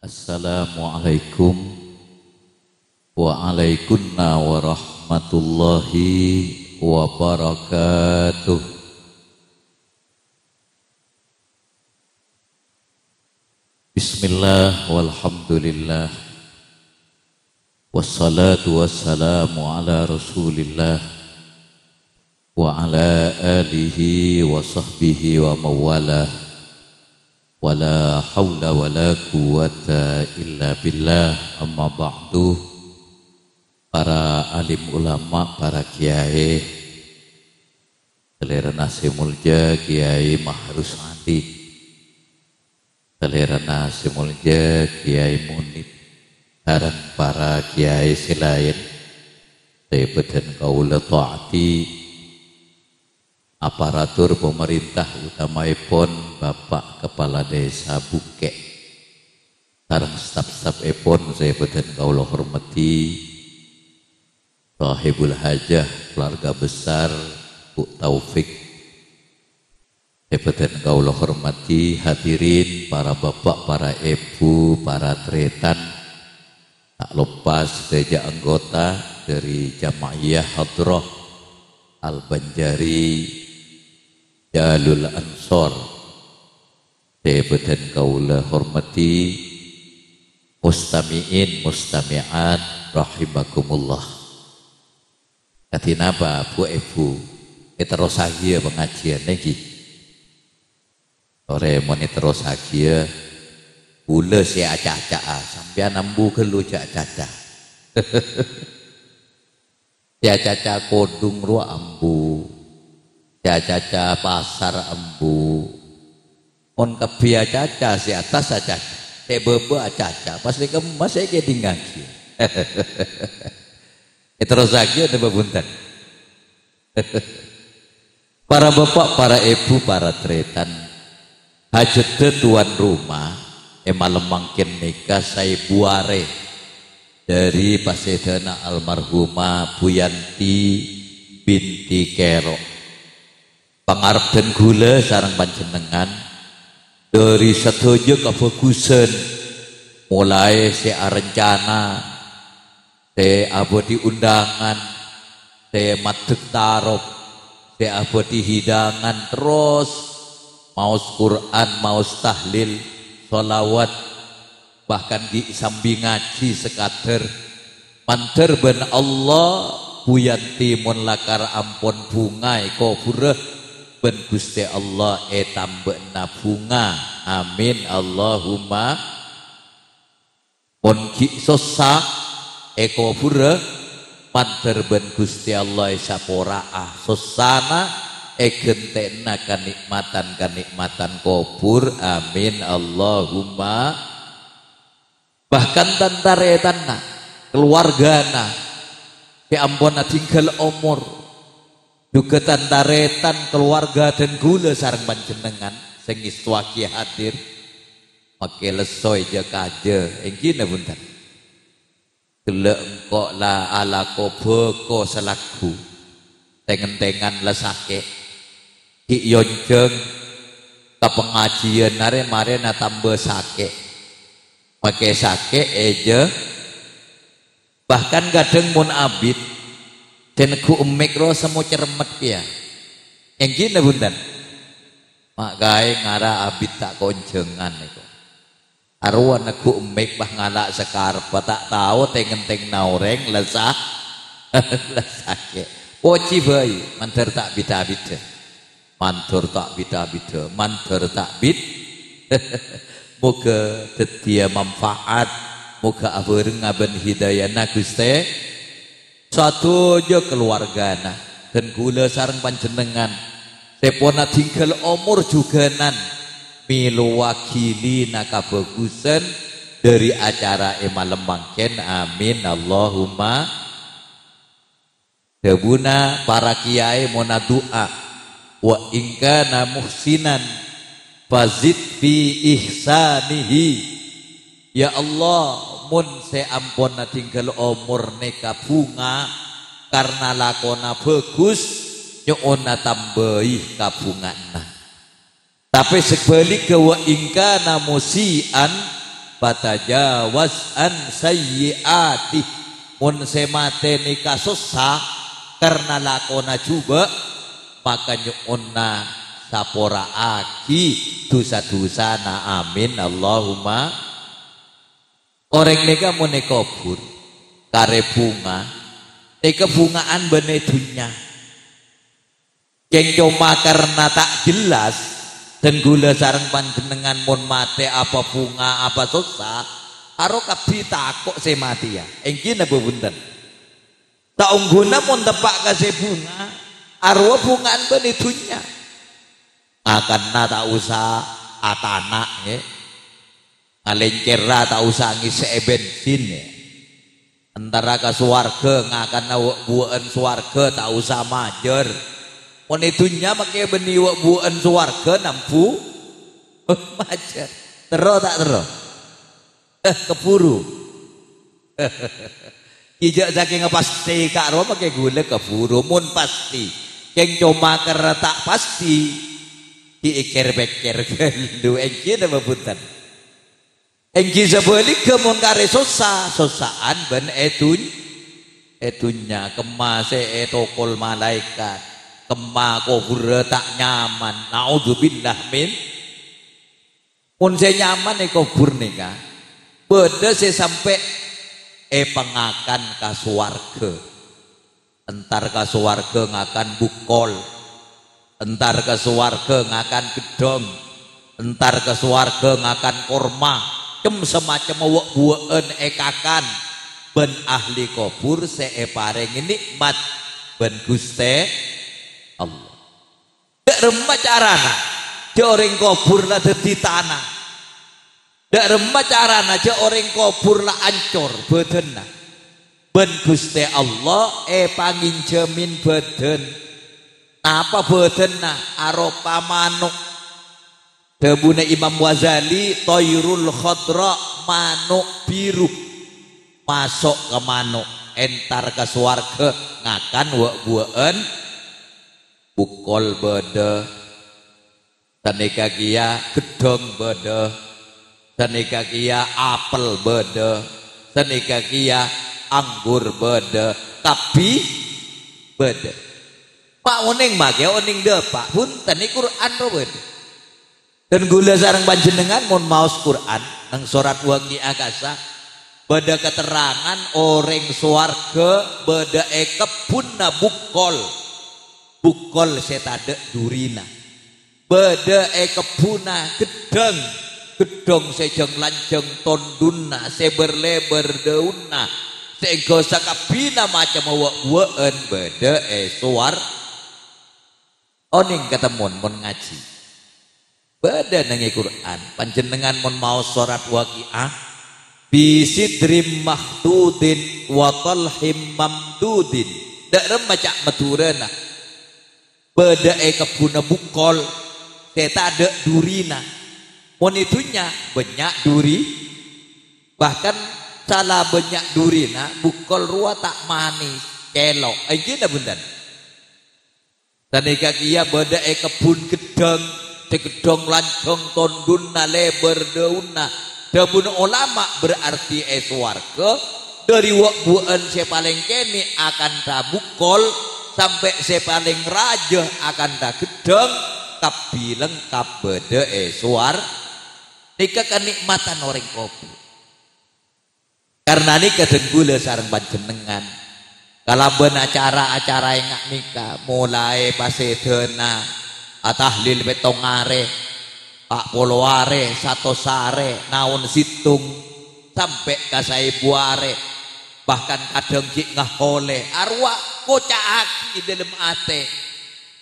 Assalamualaikum warahmatullahi wabarakatuh. Bismillah walhamdulillah wassalatu wassalamu ala rasulillah wa ala alihi wa sahbihi wa mawalah. Wala hawla wala quwata illa billah. Amma ba'du. Para alim ulama, para kiai, Selera Simulja Kiai Mahrus Adi, Selera Simulja Kiai Munib, dan para kiai selain dan kaula taati aparatur pemerintah utamaipun Bapak Kepala Desa Buke sareng staf-staf epon saya beten kaula hormati, Sahibul Hajah keluarga besar Bu Taufik saya beten kaula hormati, hadirin para bapak, para ibu, para tretan, tak lepas seja anggota dari Jamaiyah Hadrah Al-Banjari Jalul Ansor. Saya beten kaula hormati, mustami'in mustami'at rahimakumullah. Katina apa Bu Ibu terus lagi pengajian lagi sore moni terus lagi bule si acah-acah sampai nambu ke lu acah-acah si acah-acah kodung ruang ambu, caca pasar embu, on kebia caca si atas caca, bebe caca, pas di kemas saya kayak tinggal. Terus lagi ada babuntan. Para bapak, para ibu, para tretan, hajat tuan rumah, malam mangkin nikah saya buare dari Pasedana almarhumah Bu Yanti binti Kero. Pangarep dan gula sarang panjenengan dari setuju kefokusan mulai saya rencana saya abadi undangan saya matuk tarok saya abadi hidangan terus maus Quran maus tahlil sholawat bahkan di sambil ngaji sekader manter ben Allah Bu Yanti mun lakar ampun bunga eko bureh ben Gusti Allah tambahna bunga, amin Allahumma. Pun ki sosak eko pura panter ben Gusti Allah saporaah sosana gentena kanikmatan kubur, amin Allahumma. Bahkan tantaretanna keluargana ampun tinggal umur juga tantaretan keluarga dan gula sarang panjenengan sing istwaki hadir make lesoy je kaje engkina buntan gelek engkok la ala kobeko selaku tengen-tengan lesake ki yonjeng ke pengajian mare na tambah sake make sake eje bahkan kadang mun abid dan ku mikro semua cermet ya yang gini bundan mak gai ngara abid tak konjengan itu arwan ku mik bah ngalak sekarpa tak tahu tengen-teng naureng lesah lesake poci bayi manter tak bida-bida mantur tak bida-bida mantur tak bid moga tetia manfaat moga abareng ngaben hidayana Gusti satu aja keluargana dan gula sarang panjenengan sepona tinggal umur juga nan milu wakili nakabagusan dari acara malam mangken, amin Allahumma. Debuna para kiai mona doa wa ingkana muhsinan fazid fi ihsanihi, ya Allah mun seampun tinggal umur neka bunga karena lakona bagus nyuona tambahi kabungana. Tapi sebalik wa ingkana musian fatajawaz an sayyiati mun semate ni kasusah karena lakona juga maka nyuunna sapora aki dosa-dosa na amin Allahumma. Orang neka mun nekobur kare bunga kebungaan bene dunya yang cuma karena tak jelas dan gula sarang panjenengan mun mate apa bunga apa susah aro kabi takok se mati ya engki napa punten tak ungguna mun tepak kase bunga aro bungaan bene dunya akan tak usah atana ya ngalencera tak usah ngisi bensin ya antara ke suarga ngakan buan suarga tak usah majer mun itunya pakai benih buan suarga nampu majer tero tak tero keburu kijak saking pasti kak ro pakai gula keburu mun pasti yang cuma karena tak pasti diikir-bekir gelu engki apa punten engki sebalik kemun kare sosaan ben etunya kemas etokol malaikat kema kubur tak nyaman naudzubillah min mun se nyaman kubur nika beda se sampai pengakan ka swarga entar ka swarga ngakan bukol entar ke swarga ngakan gedong entar ke swarga ngakan korma semacam bueen ekakan ben ahli kubur paring nikmat ben Guste Allah dak remah carana je orang kubur lah dadi tanah dak remah carana je orang kubur lah ancur badanna ben Guste Allah panginjemin badan apa badanna aropa manuk debune Imam Ghazali toyrul khadra manuk biru masuk ke manuk entar ke swarga ngakan bueen bukol bede tanika kia gedong bede tanika kia apel bede tanika kia anggur bede tapi bede Pak oning make oning depak punten iki Quran ro bede dan gula sareng panjenengan mun maos Quran nang surat Waqiah kasa beda keterangan orang swarga beda kebunna bukol setade durina beda kebuna gedong sejeng lanjeng tonduna seberleber daunna sehingga sakabina macam waen beda suar oning ketemun mun ngaji beda nang Quran panjenengan mun mau surat Waqiah bisidrim mahdudin wa talhim mamdudin dak remaca maturana beda kebuna bukol teta ada durina mun itunya banyak duri bahkan salah banyak durina bukol rua tak manis kelok aja bundan tanika kia beda kebun gedang gedong lancong tonduna lebar dauna dabun ulama berarti swarga dari buan paling kene akan tabukol sampai paling raja akan ta gedong tapi lengkap beda swar nika kenikmatan orang kopi karena nika denggula sareng panjenengan kalaben acara-acara yang nika mulai pasedena tahlil betongare Pak Poloare satu sare naon situng sampai kasai buare bahkan kadang cik ngahole arwah kocak di dalam ate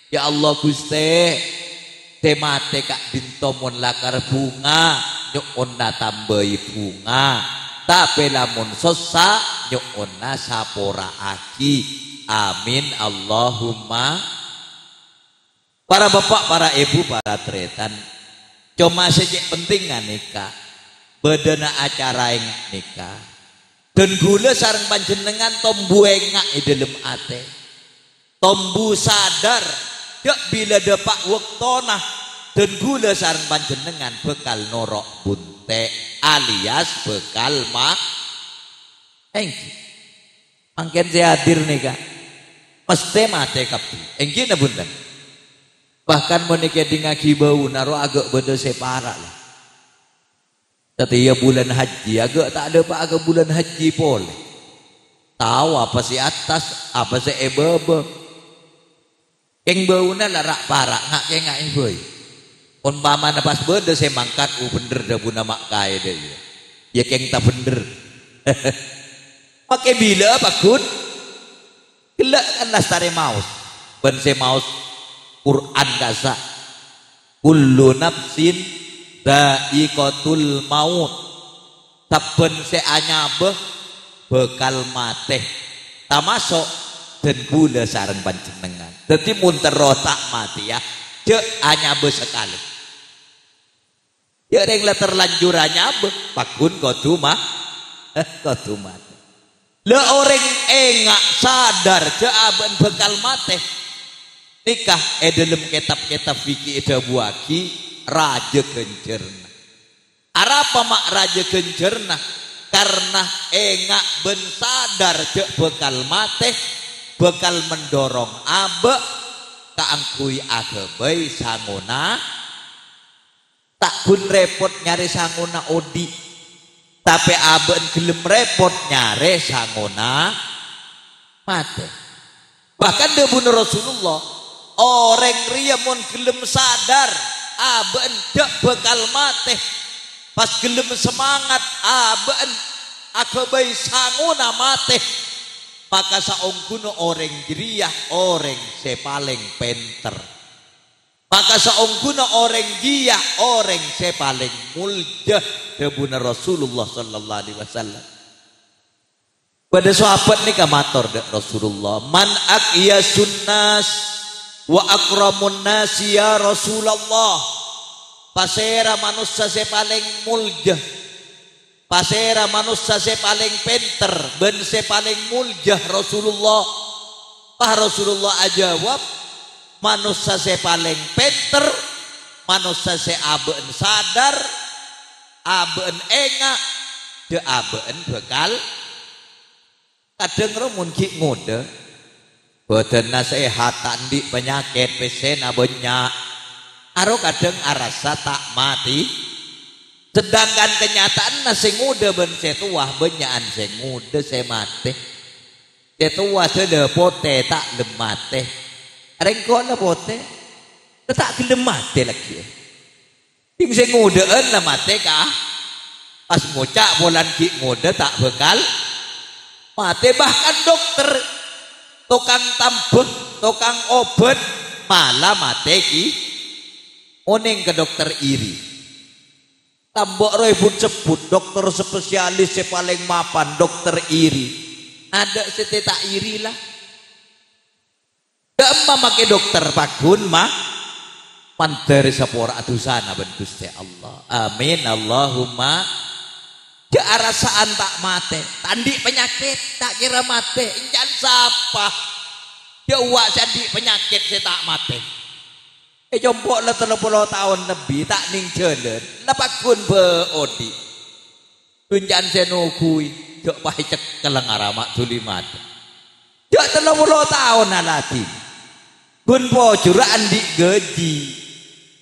ya Allah Guste temate kak bintomon lakar bunga nyukonna tambahi bunga tapi lamun sosa nyukonna sapora aki amin Allahumma. Para bapak, para ibu, para tretan cuma sejak penting nikah bedana acara yang nikah dan gula sareng panjenengan tombu engak di dalam ate tombu sadar ya bila depak waktona dan gula sareng panjenengan bekal norok bunte alias bekal engki. Mangken saya hadir nih kak, mesti mate kapti. Engki na bunten. Bahkan menikah di ngaki bau naro agak beda separa lah. Tapi ya bulan haji agak tak ada pak agak bulan haji pole. Tahu apa si atas, apa si ebebe. Keng bau na larak parak ngak keng ngak iboy. On mama na pas beda saya mangkat bener dah buna mak kaya deh. Ya keng tak bener. Pakai bila apa kun? Kelak kan lastare maus. Ben se maus Quran kasa. Kullu nafsin dha'iqatul maut. Saben se anyabeh bekal mate. Tamasuk dan kula sareng panjenengan. Dadi mun terotak mati ya, cek anyabeh sekali. Ya reng terlanjur anyabeh, pakun kudu mah kudu mati. Le orang engak sadar jaaban bekal mate nikah dalam kitab-kitab fikih buaki raja gencerna. Arapa mak raja gencerna? Karena engak ben sadar je bekal mate bekal mendorong abe kaangkui agebai sanguna tak pun repot nyari sanguna odi. Tapi aben gelem repot nyare sangona mate. Bahkan debun Rasulullah orang ria mun gelem sadar aben dek bekal mate pas gelem semangat aben akabai sangona mate maka saungkuno orang jeriah orang sepaling penter. Maka saungkuno orang dia orang sepaling muljah debuna Rasulullah sallallahu alaihi wasallam. Pada sahabat ni kamator dek Rasulullah, man aqyasun nas wa akramun nas ya Rasulullah. Pasera manusia sepaling muljah. Pasera manusia sepaling penter, ben sepaling muljah Rasulullah. Pak Rasulullah ajawab manusia se paling pinter, manusia se aben sadar, aben engak, de aben bekal. Kadang remun ki ngode, badan sehat tandi penyakit pesen banyak. Aro kadang arasa tak mati. Sedangkan kenyataan nasi ngude ben setuah benyaan se ngude se mati. Setuah sede pote tak lemate. Rengkok na bote, tak gelem mate lagi. Ting sing ngudeen lah mate kah? Pas ngocak bolan ki ngode tak bekal mate. Bahkan dokter, tukang tambeh, tukang obat malah mate ki. Oning ke dokter iri. Tambok rebut sebut dokter spesialis yang paling mapan dokter iri. Ada setetak iri lah. Emma make dokter pakun mah panteri sapora atusana ben Gusti Allah. Amin Allahumma. Ja arasaan tak mate, tandi penyakit tak kira mate, injan sapa. Ya uak jadi penyakit saya tak mate. Jompok le 30 tahun lebih tak ning jelen, napakun be odi. Tunjan senukui, jok pai cek keleng aramak tulimat. Jok 30 tahun alati. Kun po curaan di gaji.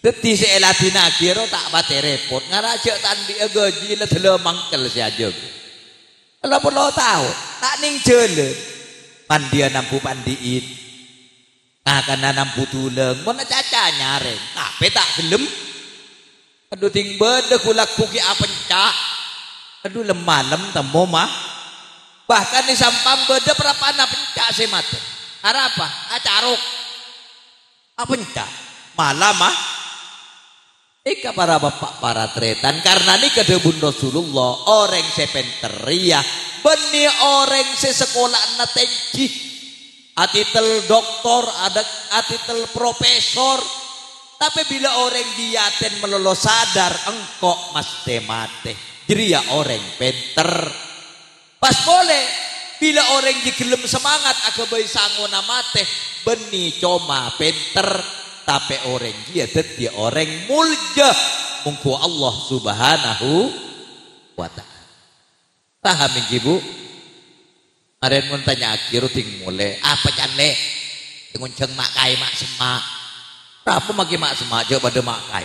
Teti se elati nakiro tak bate repot. Ngaraja tandi gaji le tele mangkel si aja. 30 tahun tak ning jelen. Pandia nampu pandiin. Akan nampu tuleng. Mana caca nyareng. Tapi tak gelem. Aduh ting bede kulak kuki apencak. Aduh lemalem temu mah. Bahkan di sampang bede perapana pencak si mate. Arapa? Acaruk. Apencak. Malah mah. Ika para bapak para tretan. Karena ini kedebun Rasulullah. Orang sepenteria. Beni orang sesekolah natenci. Atitel doktor, ada atitel profesor. Tapi bila orang diaten melolo sadar, engkok mas temate. Jadi ya orang penter. Pas boleh, bila orang digelem semangat agabai sangona mate, beni coma penter. Tapi orang dia orang mulja. Mungku Allah subhanahu wa ta'ala. Paham iki Bu? Maren mun tanya akhir ting mulai apa canle ngonceng mak kai mak semak. Apa maki mak semak je pada mak kai.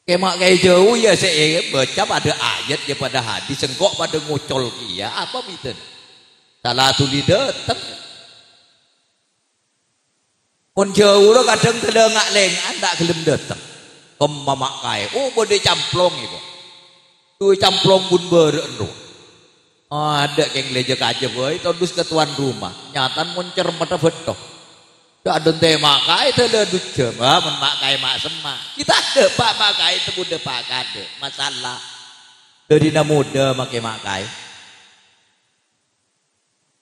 Ke mak kai jauh ya saya baca pada ayat je pada hadis sengkok pada ngucol kia apa biten. Salah tuli dateng. Mun jauh lo kadang telengak lengan tak gelem dateng. Kemma mak kai. Oh bode camplong iku. Tu camplong bun beren ro. Ada yang lejek aja boy, todus ke tuan rumah, nyatan muncer mata betok. Tak ada tema kai itu ada duce, memakai mak semak. Kita ada pak makai itu muda pak kade, masalah. Dari muda makai makai.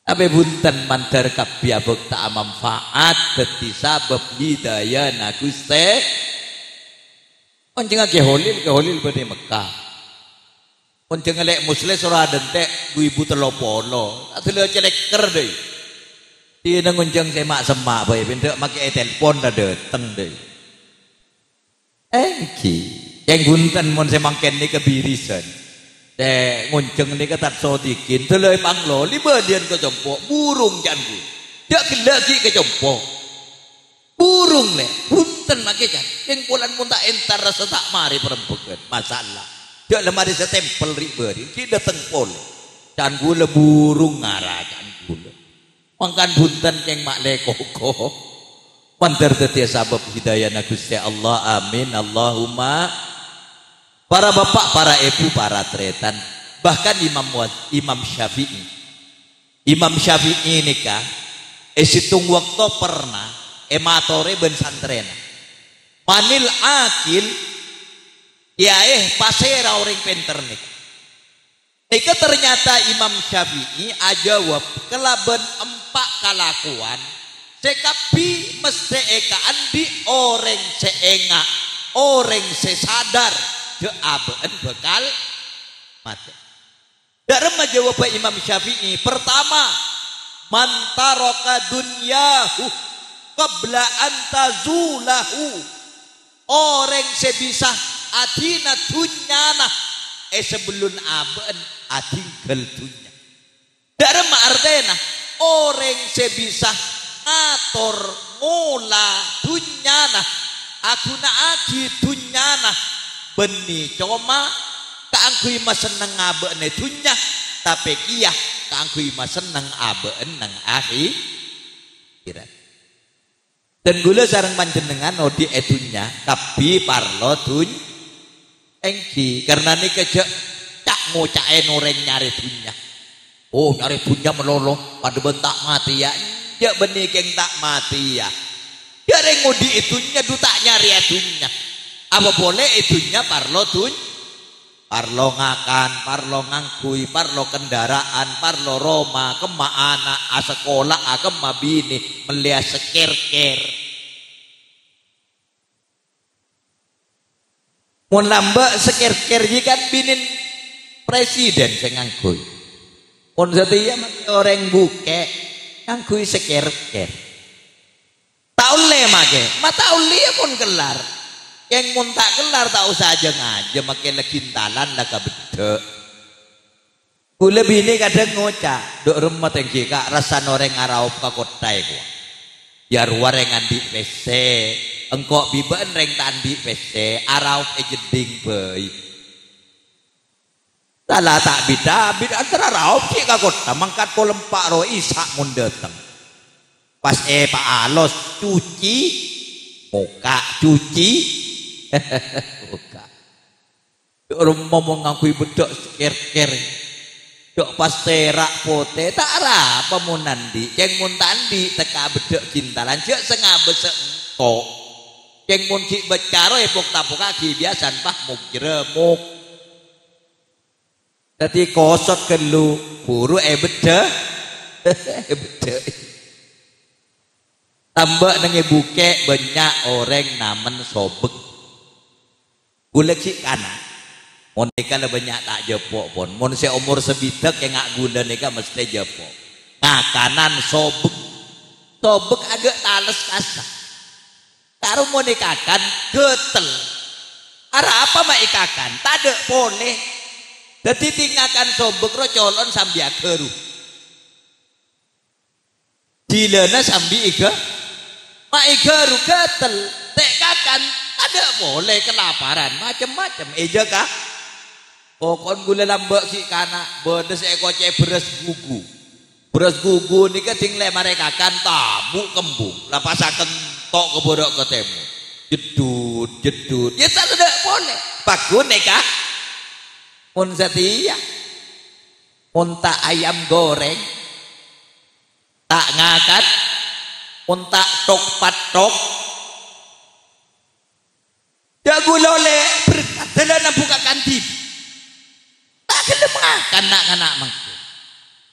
Tapi bunten mantar kapia bukta manfaat, betisa bebidaya naguste. Oncenga ke holil bani Mekah. Onceng ngelek muslim surah dentek 2030 asli celeker deh dia nang onceng semak semak bae bentuk make telepon dah dateng deh engki yang gunten mon semangken ni kebirisan teh ngonceng ni ketat sotikin teloi panglo libadian ke jompok burung jangu dak lagi ke jompok burung le punten make jan yang pulan mun tak entar rasa tak mari perempuan masalah. Dia lemari setempel riberi, kita tengpol. Can gula burung ngara can gula. Mangkan bunten keng mak lekoko. Panter tetia sabab hidayah na Gusti Allah, amin Allahumma. Para bapak, para ibu, para tretan, bahkan Imam Syafi'i. Imam Syafi'i nikah, situng waktu pernah ematore ben santrena. Manil akil ya pasera orang pinter nih. Nika ternyata Imam Syafi'i ajawab kelaban empat kalakuan sekapi mesti ekaan di orang seenga orang sesadar je abeen bekal mati. Darem jawab Imam Syafi'i pertama mantaraka dunyahu qabla antazulahu orang sebisa adina tunyana sebelum aben atinggal tunya. Darem artena orang sebisa ngatur mula tunyana aku na adi tunyana beni coma kaangkui mas seneng aben tunya tapi kia kaangkui mas seneng aben nang akhir kira. Dan gula sarang panjenengan odi etunya tapi parlo tuny engki karena ini kejak cak ngocain orang nyari dunia. Oh nyari dunia melolo pada bentak mati ya. Ya benih keng tak mati ya. Ya ngudi itunya du tak nyari itunya. Apa boleh itunya parlo tuny. Parlo ngakan, parlo ngangkui, parlo kendaraan, parlo Roma, kema anak, sekolah, kema bini, melihat seker-ker. Mun lambak seker-ker kan binin presiden sing nganggo. Mun setia make orang buke nganggo seker-ker. Taule make, ma taule pun kelar. Yang mun tak kelar tak usah aja ngaje make legintalan lah kabedhe. Kula bini kadang ngocak, dok remet engki kak rasan orang ngaraup ka kotai ku. Ya ruare ngandi WC. Engkau biban reng tandi PC arau jeding bayi. Salah tak bida antara raup sih kakot. Mangkat polempak roh isak mun dateng. Pas Pak Alos cuci muka cuci muka. Orang ngomong ngakui bedok ker-ker. Dok pas terak pote tak apa mun nandi. Ceng mun tandi teka bedok cintalan cek sengabe seengkok. Yang mun ki becaro epok tapok kaki biasa pah muk jeremuk. Dadi kosot kelu buru beda. Beda. Tambah nang buke banyak orang namen sobek. Golek sik kana. Mun nika banyak tak jepok pun. Mun se umur sebidak yang ngak gula nika mesti jepok. Ngakanan sobek. Sobek agak tales kasar. Karo mau nikakan getel Ara apa maikakan? Tade boleh. Dadi tinggalkan sobek ro colon sambil geru. Dilena sambil iga. Maigeru gatel. Tekakan ada boleh kelaparan macam-macam. Eja kah? Pokon gula lambak ki kana bedes ekoce beres gugu. Beres gugu nika ting le mereka kan tabu kembung. Lapasaken tok keborok ketemu. Jedut. Ya tidak boleh. Bagus nika. Mun setia. Mun tak ayam goreng. Tak ngakat. Mun tak tok patok. Ya gulole berkat dalam bukakan TV. Tak gelem makan nak mangke.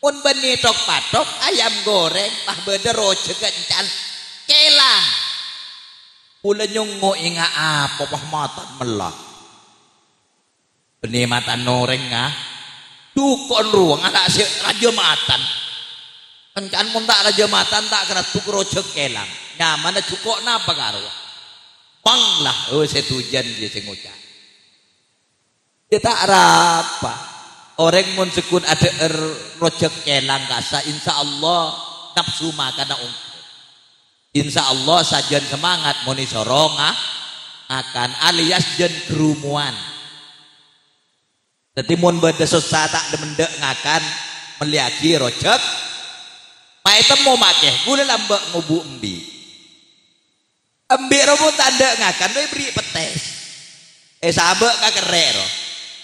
Mun beni tok patok ayam goreng pah bede roje kencan kelang. Pula nyungo inga apa pah matan melah. Beni matan noreng ngah. Dukon ruang anak si raja matan. Kencan mun tak raja matan tak kena tuk roje kelang. Nyaman cukup napa karo. Panglah setujan dia sengucap. Dia tak apa. Orang mun sekun ada rojek kelang kasa insya Allah nafsu makan ungkep. Insya Allah sajian semangat muni soronga akan alias jen kerumuan. Jadi mun beda susah tak demendek ngakan meliaki rojek. Mai temu makeh gula lambak ngubu embi. Ambil rumput tanda ngakan we beri petes. Sabek ka kerek ro.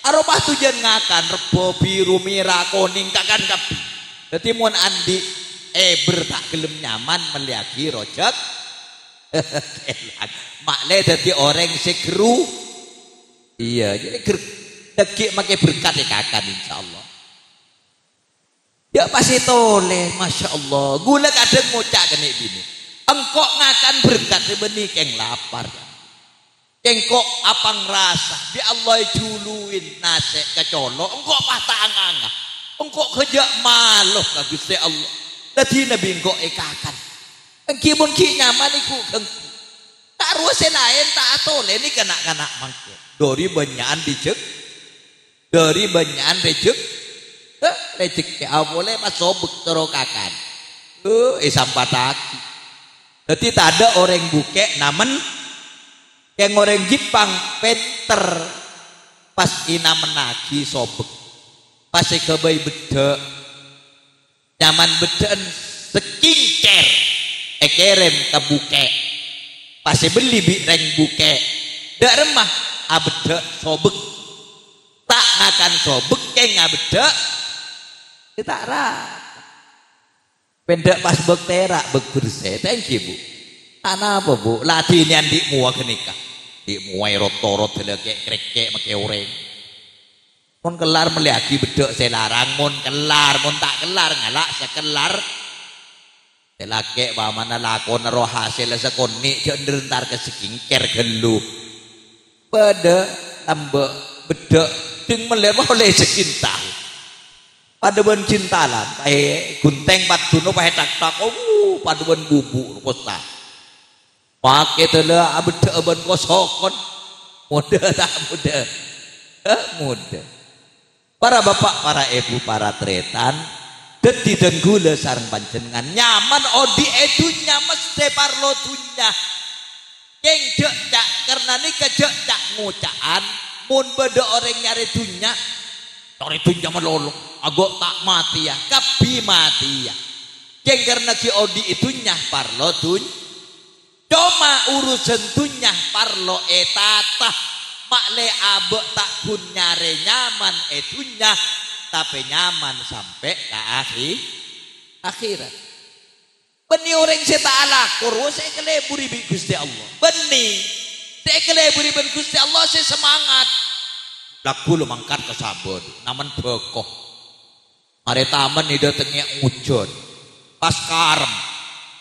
Arupah tujuan ngakan rebo biru merah kuning kakan kapi. Dadi mun andi tak gelem nyaman meliaki rojak. Makle dadi orang segeru. Iya, jadi degik make berkat kakan insyaallah. Ya pasti toleh, masya Allah. Gula kadang ngucak kene bini. Engkok ngakan berkat benih keng lapar. Engkok apang rasa bi Allah juluin nase kecolok. Engkok patah anganga. Engkok kejak maluh ka Gusti Allah. Dadi nabi engkok ekakan. Engki mun ki nyaman iku kengku. Karo lain tak atole ni kanak-kanak mangke. Dori banyakan dijek. Dari banyakan rejek. Rejek ya boleh masobek terokakan. Sampataki. Jadi tak ada orang buke namen yang orang Jepang penter pas ina menagi sobek pas kebai beda nyaman bedaan skincare kerem ke buke pas beli bireng buke dak remah abeda sobek tak ngakan sobek keng abeda kita rah pendak pas bek terak bek bersih. Thank you bu. Anak apa bu? Latih ini andi muak nikah. Di muai rotorot deleke kreke make oreng. Mun kelar meliaki bedok selarang. Mun kelar, mun tak kelar ngalak sekelar. Selake bamana lakon roh hasil sekoni jender ntar ke skincare gelu. Pada tambah bedok ding melihat oleh sekintal. Pada ben cintalan, gunteng patuno pahe tak pada ben bubuk kosta. Pakai telah abeda ben kosokon, muda tak muda, muda. Para bapak, para ibu, para tretan, deti dan gula sarang panjenengan nyaman odi edunya mesti parlo dunya. Keng jek cak karena ni kejek cak ngucaan, mun beda orang nyari dunya. Tori dunya melolong, agak tak mati ya, kapi mati ya. Keng karena ki odi itunya parlo dunya. Cuma urusan dunya parlo etatah. Makle abek tak pun nyare nyaman etunya, tapi nyaman sampai ke akhirat. Beni orang saya tak alakur, saya keleburi bi Gusti Allah. Beni, saya keleburi bi Gusti Allah, saya semangat. Laku lu mangkat ke sabun, naman bekoh. Mari taman ni datengnya ujon, pas karem,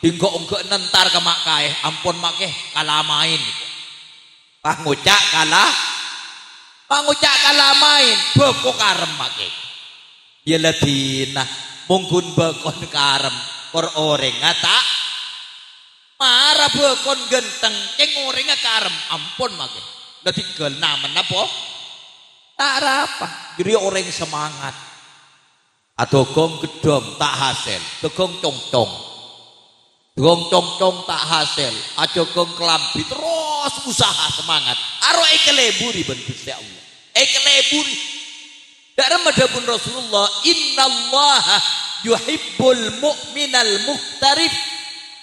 tinggal ongke nentar ke makai, ampun makai kalah main. Pah ngucak kalah main, bekoh karem makai. Ya ladina, mungkin bekoh karem, kor orang ngata, marah bekon genteng, keng orang karem, ampun makai. Udah tinggal naman apa? Tak apa. Jadi orang semangat. Adogong gedong tak hasil. Dogong cong-cong. Dogong cong-cong tak hasil. Adogong kelambi terus usaha semangat. Aro ekeleburi ben Gusti Allah. Ekeleburi. Dari madhabun Rasulullah, innallaha yuhibbul mu'minal muhtarif.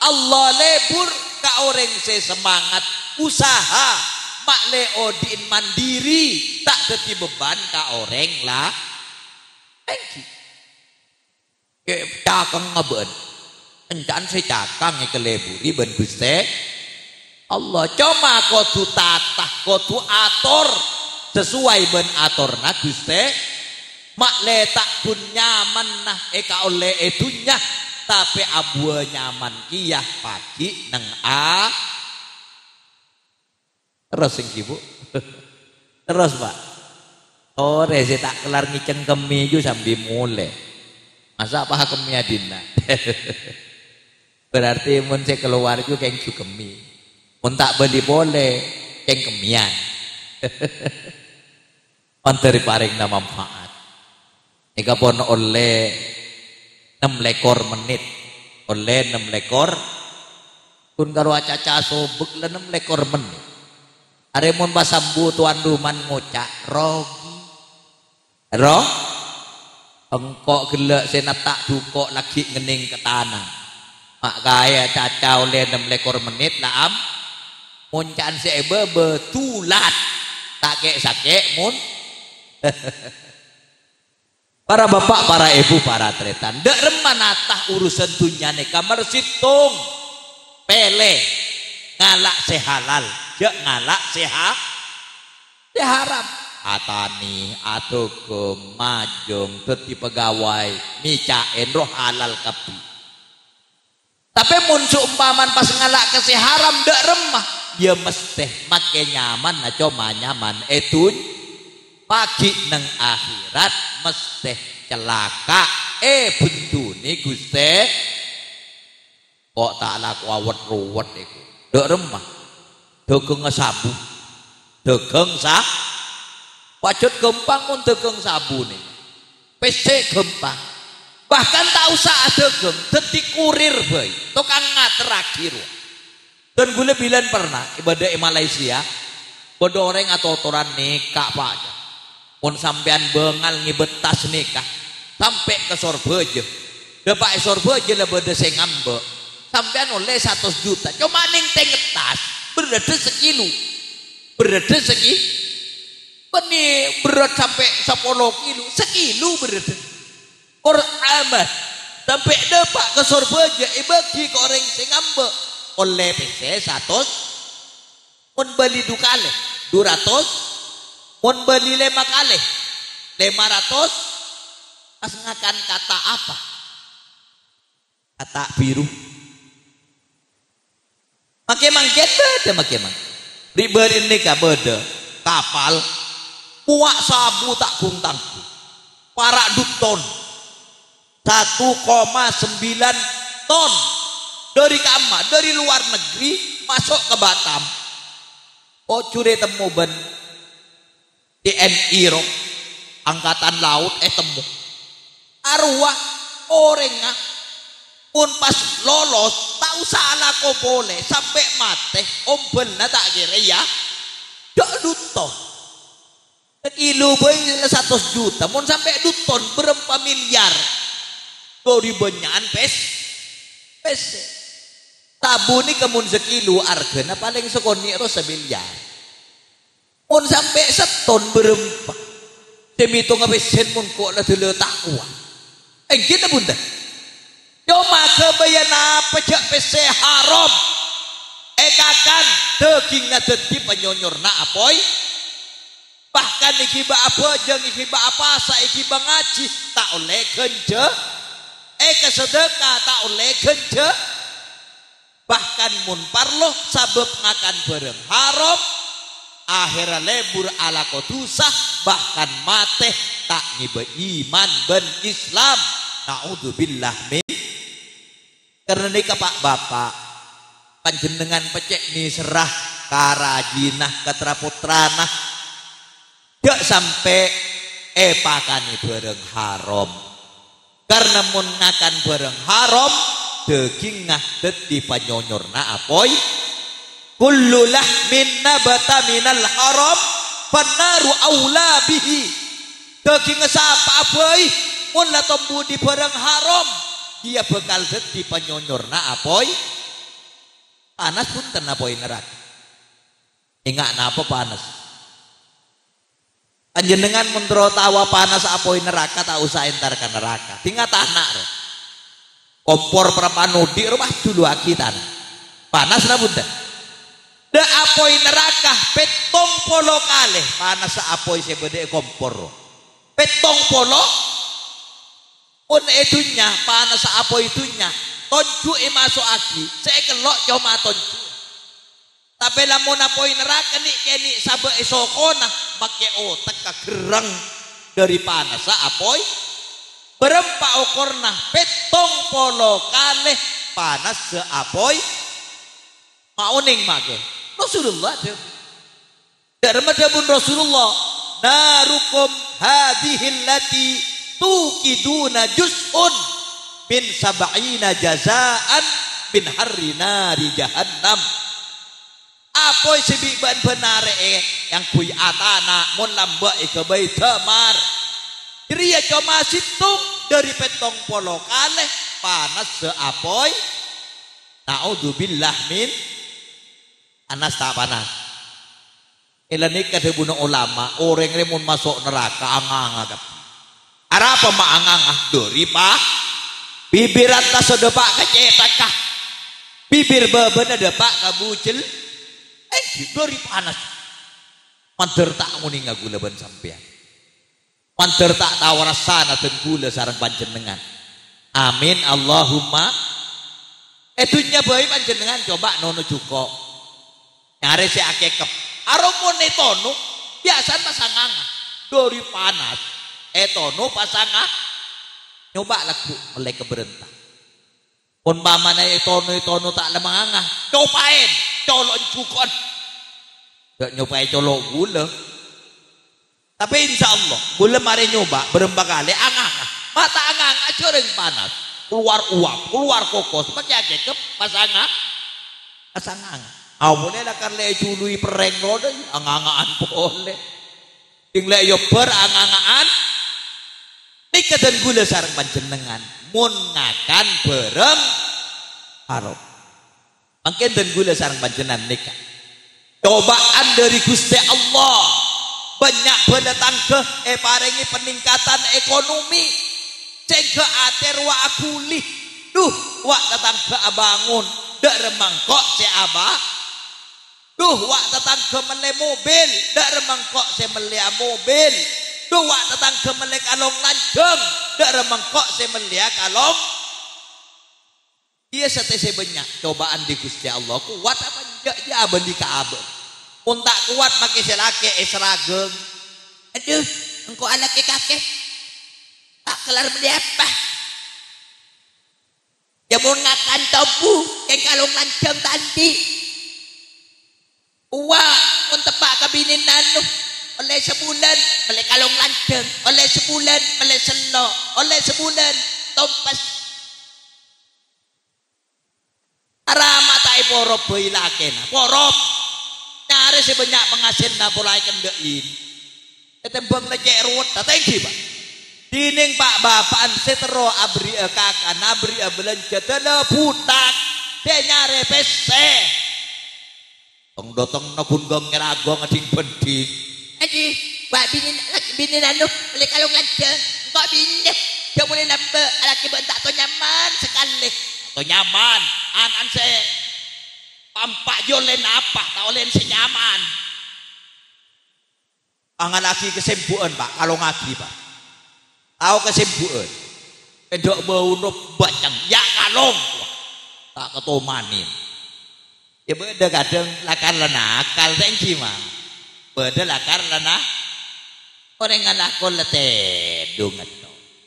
Allah lebur ka orang semangat usaha mak leo diin mandiri tak dadi beban ka orang lah. Thank you. Cakang ngeben. Encan saya cakang keleburi ben Gusti Allah. Cuma kudu tatah, kudu atur sesuai ben aturna Gusti. Mak le tak pun nyaman nah eka oleh edunya tapi abu nyaman kiyah pagi neng a terus sing ibu terus Pak sore saya tak kelar ngiceng kemi ju sambil mulai masa apa kemi adina berarti mun saya keluar ju keng ju kemi mun tak beli boleh keng kemian antari paring na manfaat. Ika pun oleh 6 lekor menit oleh 6 lekor kun karo acaca sobek le 6 lekor menit aremun basambu tuan duman ngocak rogi roh engkok gelek sena tak dukok lagi ngening ke tanah mak kaya caca oleh 6 lekor menit lah am muncan sebe betulat tak kek sakek mun para bapak, para ibu, para tretan dak remanatah urusan dunia ne kamar situng pele ngalak sehalal jak ngalak seharam atani atogong majong dadi pegawai micaen roh halal kapi tapi mun seumpaman pas ngalak ke seharam dak remah dia mesti make nyaman aja nyaman etun pagi neng akhirat mesti celaka bendune Gusti kok tak laku awet ruwet iku ndek remah dogeng sabu dogeng sah wajud gempang mun dogeng sabune pesek gempang bahkan tak usah dogeng dadi kurir bae tukang ngateraki dan gue bilang pernah ibadah Malaysia bodoh orang atau otoran nikah Pak pun sampean bengal ngibetas nikah sampai ke sorbeje dapat sorbeje lah beda saya ngambek sampean oleh 100 juta cuma ning tengetas berada sekilo berada segi benih berat sampai 10 kilo sekilo berada orang amat sampai dapat ke sorbeje bagi ke orang saya ngambek oleh PC 100 pun beli dukale 200 mun beli 5 kali 500 pas ngakan kata apa kata biru make mangket beda make mang diberi nikah beda kapal puak sabu tak kuntang para duton 1,9 ton dari kama dari luar negeri masuk ke Batam oh curi temu ben TNI ro angkatan laut temu arwah orangnya pun pas lolos tak usah alako boleh sampai mate ombelna tak kira ya dak duton sekilo bae 100 juta mun sampai duton berapa miliar dari benyan pes tabu ni kemun sekilo argana paling sekoni ro 1 miliar mun sampai seton berempat demi itu ngabesen mun kok lah dulu tak kuat kita bunda cuma kebayan apa jak pese haram kakan daging ngadeti penyonyor na apoy bahkan ikiba apa jeng ikiba apa sa ikiba ngaji tak oleh kenje kesedekah tak oleh kenje bahkan mun parloh sabab ngakan bareng haram akhirnya lebur ala kodusah bahkan mate tak ngibe iman ben Islam naudzubillah min karena nikah Pak Bapak panjenengan pecek nih serah karajinah ketraputrana gak sampai pakani bareng haram. Karena mun ngakan bareng haram daging ngahdet di panyonyorna apoy kullu lahmin nabata minal haram fannaru aula bihi. Daging sapa apoy mun la tombu di bareng haram dia bakal det di panyonyorna apoy panas punten apoy neraka. Ingat napa panas? Panjenengan mentro tawa panas apoy neraka tak usah entar ke neraka. Tinggal tanah kompor prapanudi rumah dulu akitan. Panas lah bunda. Da apoy neraka petong polo kalih panas apoy sebede kompor. Petong polo pun itunya panas apoy itunya. Tonju masuk aki. Saya kelok cuma tonju. Tapi lamun apoy neraka nih kini sabe esokona make otak kagerang dari panas apoy berempat okorna petong polo kalih panas seapoy mauning make Rasulullah darmadabun Rasulullah narukum hadhil lati tukiduna juz'un bin sab'ina jazaan bin harri nari jahannam. Apoy sibiban benare yang kui atana mon lamba ke bait tamar. Dia cuma situng dari petong polo kaleh panas seapoy. Naudzubillah min anas tak panas. Ilanik kada bunuh ulama orang remun masuk neraka anganga kap. Arapa maanganga dori pa bibiran ta sedepak kecetakah. Bibir bebeuna depak kabucil. Dari panas manter tak muni ngagula ban sampean manter tak tawar sana tenggula sareng panjenengan amin Allahumma etunya bae panjenengan coba nono cuko nyare si akekep aromone tono biasa pasanganga dari panas tono pasanga nyoba lagu melek keberentah pun pamana tono tak lemanganga cobain colon cukon gak nyobain colok gula tapi insya Allah gula mari nyoba berempat kali anganga mata anganga coreng panas keluar uap keluar kokos pakai kekep pasanga awalnya lah kan le cului pereng roda angangaan boleh tinggal yo ber angangaan nikah dan gula sarang panjenengan mun ngakan bereng haram mungkin dan gula sarang panjenengan nikah cobaan dari Gusti Allah banyak pendatang ke paringi peningkatan ekonomi cegah ater wa akuli duh wak datang ke abangun dak remangkok si abah duh wak datang ke mele mobil dak remangkok si mele mobil duh wak datang ke mele kalong lanceng dak remangkok si mele kalong dia setese banyak cobaan di Gusti Allah kuat apa dia abadi kaabah untak kuat make selake serageng aduh engkau anak kakek tak kelar beli apa ya mau ngakan topu yang kalung lanceng tadi mun tepak kabinin nanu oleh sebulan beli kalung lanceng oleh sebulan beli selo oleh sebulan tompas arama tai porop beilakena porop nyari sebanyak penghasil na pulai kendein ketembang lecek ruwet tatengki pak dining pak bapaan setero abri kakak nabri belanja tena putak dia nyari pese tong dotong nabun gong ngeragong ading penting aji pak binin anu beli kalung lanceng kok binin dia boleh nambah laki bentak to nyaman sekali to nyaman anan saya pampak jolen apa tak oleh senyaman angan lagi kesembuhan pak kalau ngagi pak tahu kesembuhan kedok bau no bacang ya kalong tak ketomanin ya beda kadang lakar lena akal tengki mah beda lakar lena orang ngalakon lete dunget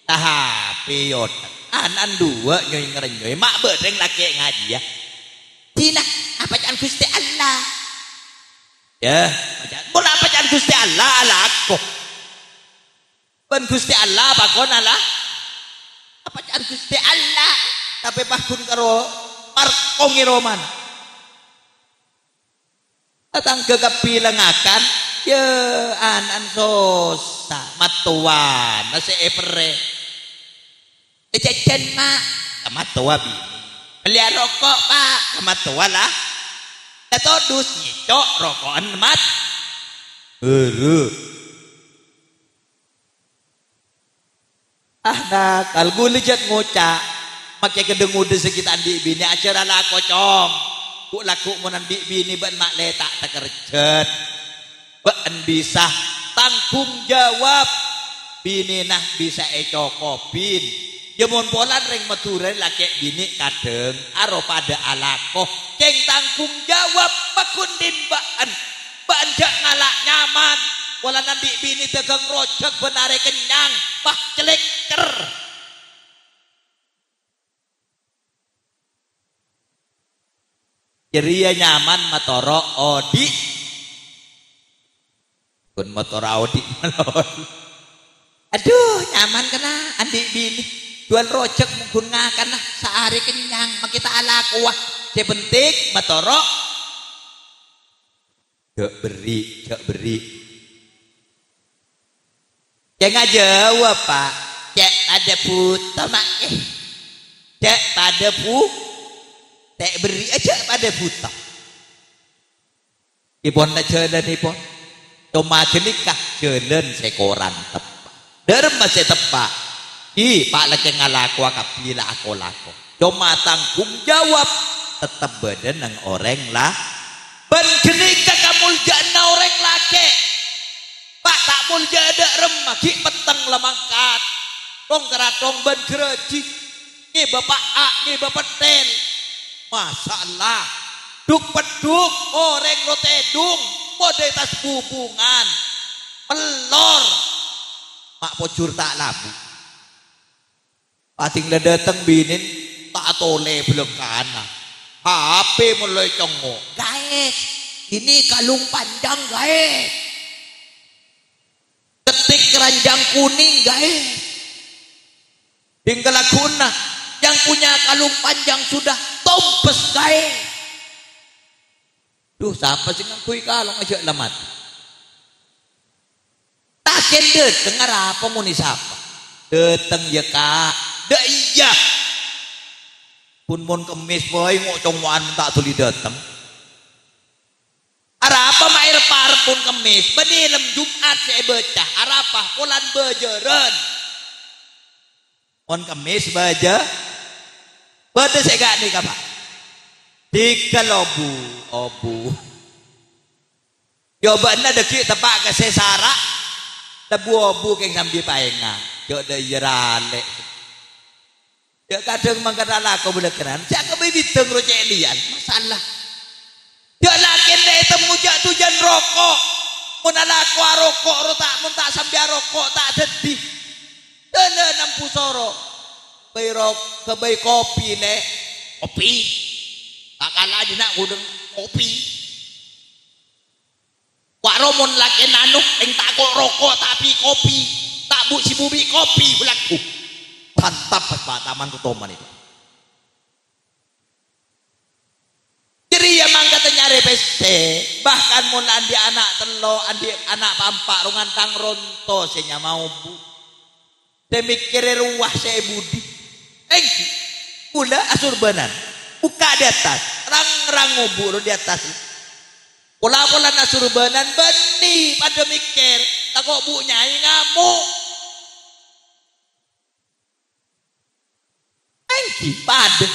tapi yot anan dua nyoy ngerenyoy mak bedeng laki ngaji ya Tina apa jangan Gusti Allah Ya, mun apa jan Gusti Allah ala aku. Ben Gusti Allah bakon Allah. Apa jan Gusti Allah tapi bakun karo markong iroman. Datang ke kapilangakan ya anan sosa matuan nasi epere. Ececen mak kamatua bini. Beli rokok pak kamatua lah. Todus nyicok rokokan mat. Nakal gulijat ngocak make kedengu de sekitar di bini acara lah kocong ku laku menandi bini ban mak letak tekerjet ban bisa tanggung jawab bini nah bisa ecokopin jemun polan ring meturen laki bini kadeng aro pada alako keng tanggung jawab pakundin baan jak ngalak nyaman wala nanti bini tegang rojak benare kenyang bah celek cer ceria nyaman matoro odi kun matoro odi aduh nyaman kena andi bini tuan rojak mungkin ngakan lah sehari kenyang makita ala kuah sebentik matoro cek beri jangan jawab pak cek ada putar mak cek pada cek beri aja pada putar ipon nak jalan ipon cuma jenikah jalan sekoran tepat derem masih tepat pak lagi ngalaku kapila aku laku cuma tanggung jawab tetap badan nang orang lah ban jenikah kamu jana orang laki pak tak mulja ada remah ki peteng lemangkat rong keratong ban gereji ni bapak A ni bapak tel masalah duk peduk orang rotedung mode tas bubungan pelor mak pocur tak labu pating le dateng binin tak tole belum kana HP mulai congok guys ini kalung panjang guys ketik keranjang kuning guys tinggal guna yang punya kalung panjang sudah tompes guys duh siapa sih ngakui kalung aja lemat tak kendet dengar apa muni siapa dateng ya kak dah iya pun kemis boy ngocongwan tak tuli dateng arapa mair parpun kemis benilem Jumat saya baca arapa pulan bejeren on kemis baja bade saya gak nih kapak tiga obu jawabannya deki tepak ke sesara tebu obu keng sambil paenga jodoh yerale ya kadang mangkatala kau beneran jangan bibiteng rojek lian masalah dia laki dek temu jak tujan rokok menalaku rokok rotak mentak sambil rokok tak sedih dan 60 soro kebai kopi le kopi tak kalah di nak gudeng kopi wak romon laki nanuk yang tak kok rokok tapi kopi tak bu si bubi kopi belaku mantap pak taman kutoman itu jadi ya mangga nyari PC bahkan mun andi anak telo andi anak pampak rungan tang ronto senya mau bu demikir ruah saya budi engki kula asurbanan buka di atas rang ngubur di atas pola asurbanan beni pada mikir tak kok bu nyai ngamuk engki pada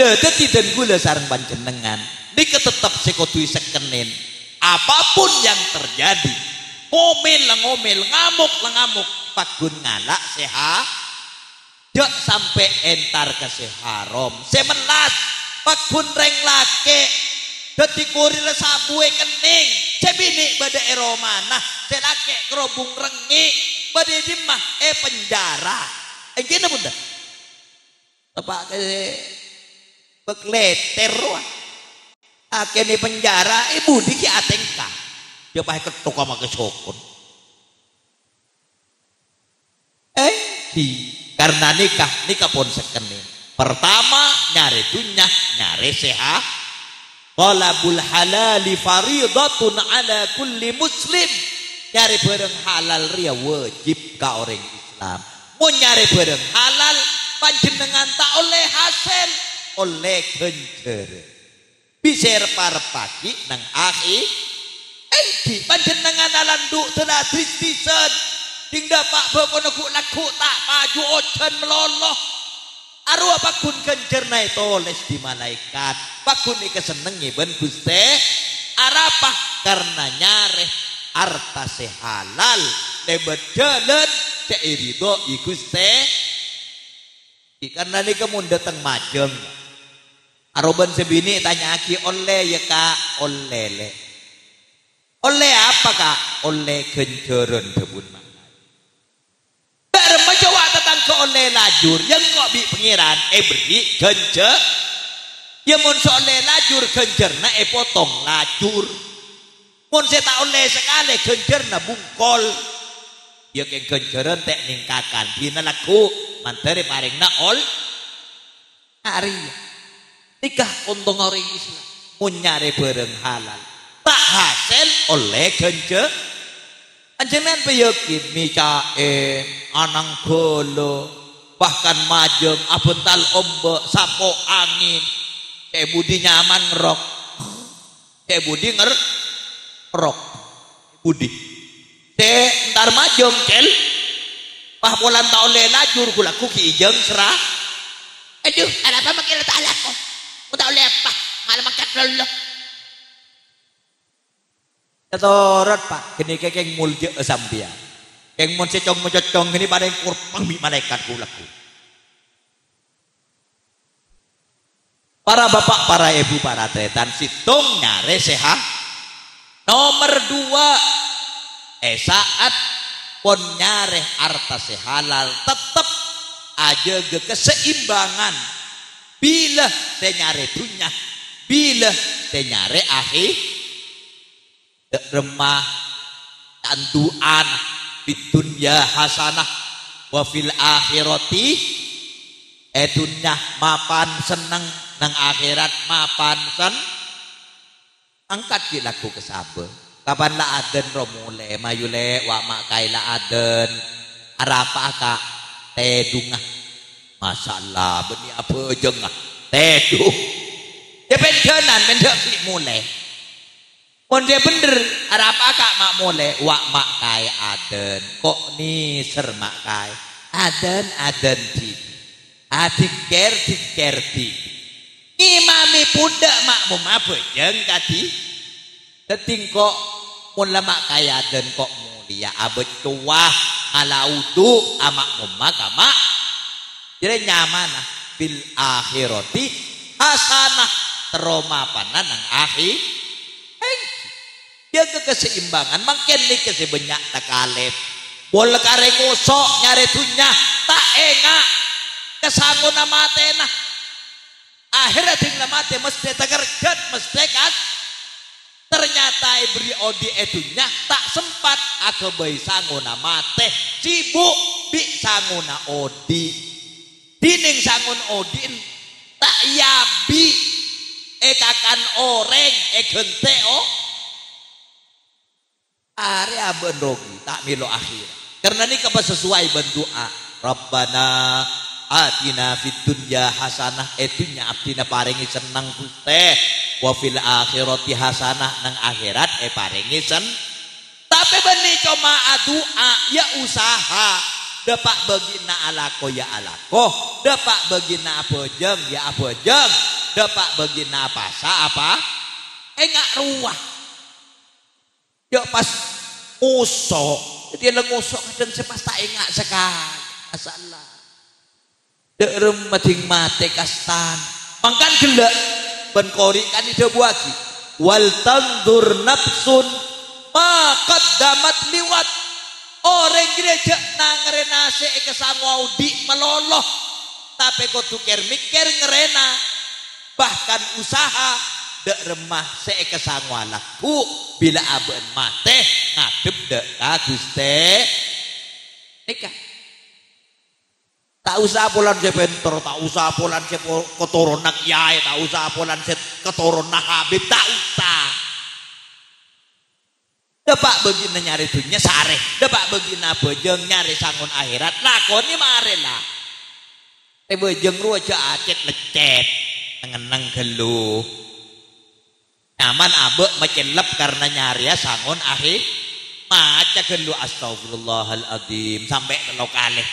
dadi dan gula sarang panjenengan nika tetap sekotui sekenin apapun yang terjadi ngomel ngamuk pagun ngalak sehat jok sampai entar ke seharom semelas pagun reng lake dadi kurir sabue kening cebini bada eromana selake kerobung rengi bada dimah penjara gini bunda tepak ke bekleter Akhirnya penjara ibu diki atengka. Dia pakai ketuk sama kesokon. Karena nikah pun sekene. Pertama nyari dunya, nyari sehat. Talabul halali faridatun ala kulli muslim. Nyari barang halal ria wajib ka orang Islam. Mau nyari barang halal panjenengan tak oleh hasil, oleh genjer. Bisa repar-repaki nang akhir. Panjenengan alandu telah tristisen. Tinggal pak bapak laku tak maju ocan meloloh. Arwah pakun genjer na itu les di malaikat. Pakun ni kesenengi ben guste. Arapah karena nyare harta sehalal. Lebat jalan ceirido iguste. Karena ni kamu datang majeng. Aroban sebini tanya aki oleh ya kak oleh le. Oleh apa kak? Oleh genjeran kebun mak. Mencoba tentang ke oleh lajur yang kok bi pengiran beri genjer. Ya mun oleh lajur genjer na potong lajur. Mun saya tak oleh sekali genjer na bungkol. Ya ke genjeran tek ningkakan dina laku manteri paring na ol. Hari nikah untung orang Islam mun nyari bareng halal. Tak hasil oleh genjer. Anjenengan peyakin Mikael, anang golo, bahkan majeng, abental ombak, sapo angin, kayak budi nyaman ngerok, kayak budi ngerok, budi. Ntar majeng kel, pah polan tak oleh lajur kulaku ki ijeng serah. Aduh, ada apa makin tak alako? Ku tak oleh apa? Malah makan lolo. Ketorot pak, kini kekeng mulje sampia. Keng mon secong mococong ini pada yang kurang bi malaikat kulaku. Para bapak, para ibu, para tretan situng nyare sehat. Nomor 2, saat pon nyare harta sehalal tetap aja ke keseimbangan. Bila saya nyare dunya, bila saya nyare akhir. Remah tanduan di dunya hasanah wa fil akhirati dunya mapan seneng nang akhirat mapan sen angkat dilaku kesabe kapan la aden romule mayule wa makai la aden arapa ka tedungah masalah beni apa jengah tedung ya pendenan pendek mulai. Mon dia bener, ada apa kak mak mole? Wak mak kai aden, kok ni ser mak kai aden di, diker di. Imami pudak mak apa jeng tadi? Teting kok mula mak kai aden kok mulia abet tuah ala udu amak mumak amak. Jadi nyaman bil akhirati hasanah teroma panan nang akhir. Dia ke keseimbangan makin nih kesebanyak tak kalep bol kare ngosok nyari tunya tak engak kesangun nama tena akhirnya tinggal mati mesti tegerget mesti kan ternyata beri odi etunya tak sempat aku bayi sangun nama teh sibuk bi sangun odi dining sangun odin tak yabi kakan oreng gente area benrogi tak milo akhir karena ini kepas sesuai bendoa Rabbana atina fid dunya hasanah etunya abdina paringi senang teh wa fil akhirati hasanah nang akhirat paringi sen tapi benih cuma doa ya usaha dapat bagina alako ya alako dapat bagina apa jeng ya apa jeng dapat bagina apa sa apa enggak ruah. Ya pas usok, dia lengusok kadang sepas tak ingat sekali masalah. Derem mating mate kastan, mangkan gelak benkori kan ide buati. Wal tandur nafsun ma qaddamat liwat. Orang gereja nangre nase kesangu audi meloloh, tapi kau tuker mikir ngerena bahkan usaha dek remah saya kesangwalaku bila aben mate ngadep dek Gusti nikah. Tak usah polan saya bentor, tak usah polan saya keturunan kiai, tak usah polan saya keturunan Habib, tak usah. Depak begini nyari dunia sare, depak begini bejeng nyari sangun akhirat, lakoni mare lah. Bejeng ruaja acet lecet, ngeneng gelu. Nyaman abek mecelep karena nyari ya sangun akhir. Maca gelu astagfirullahaladzim sampai telok kalih.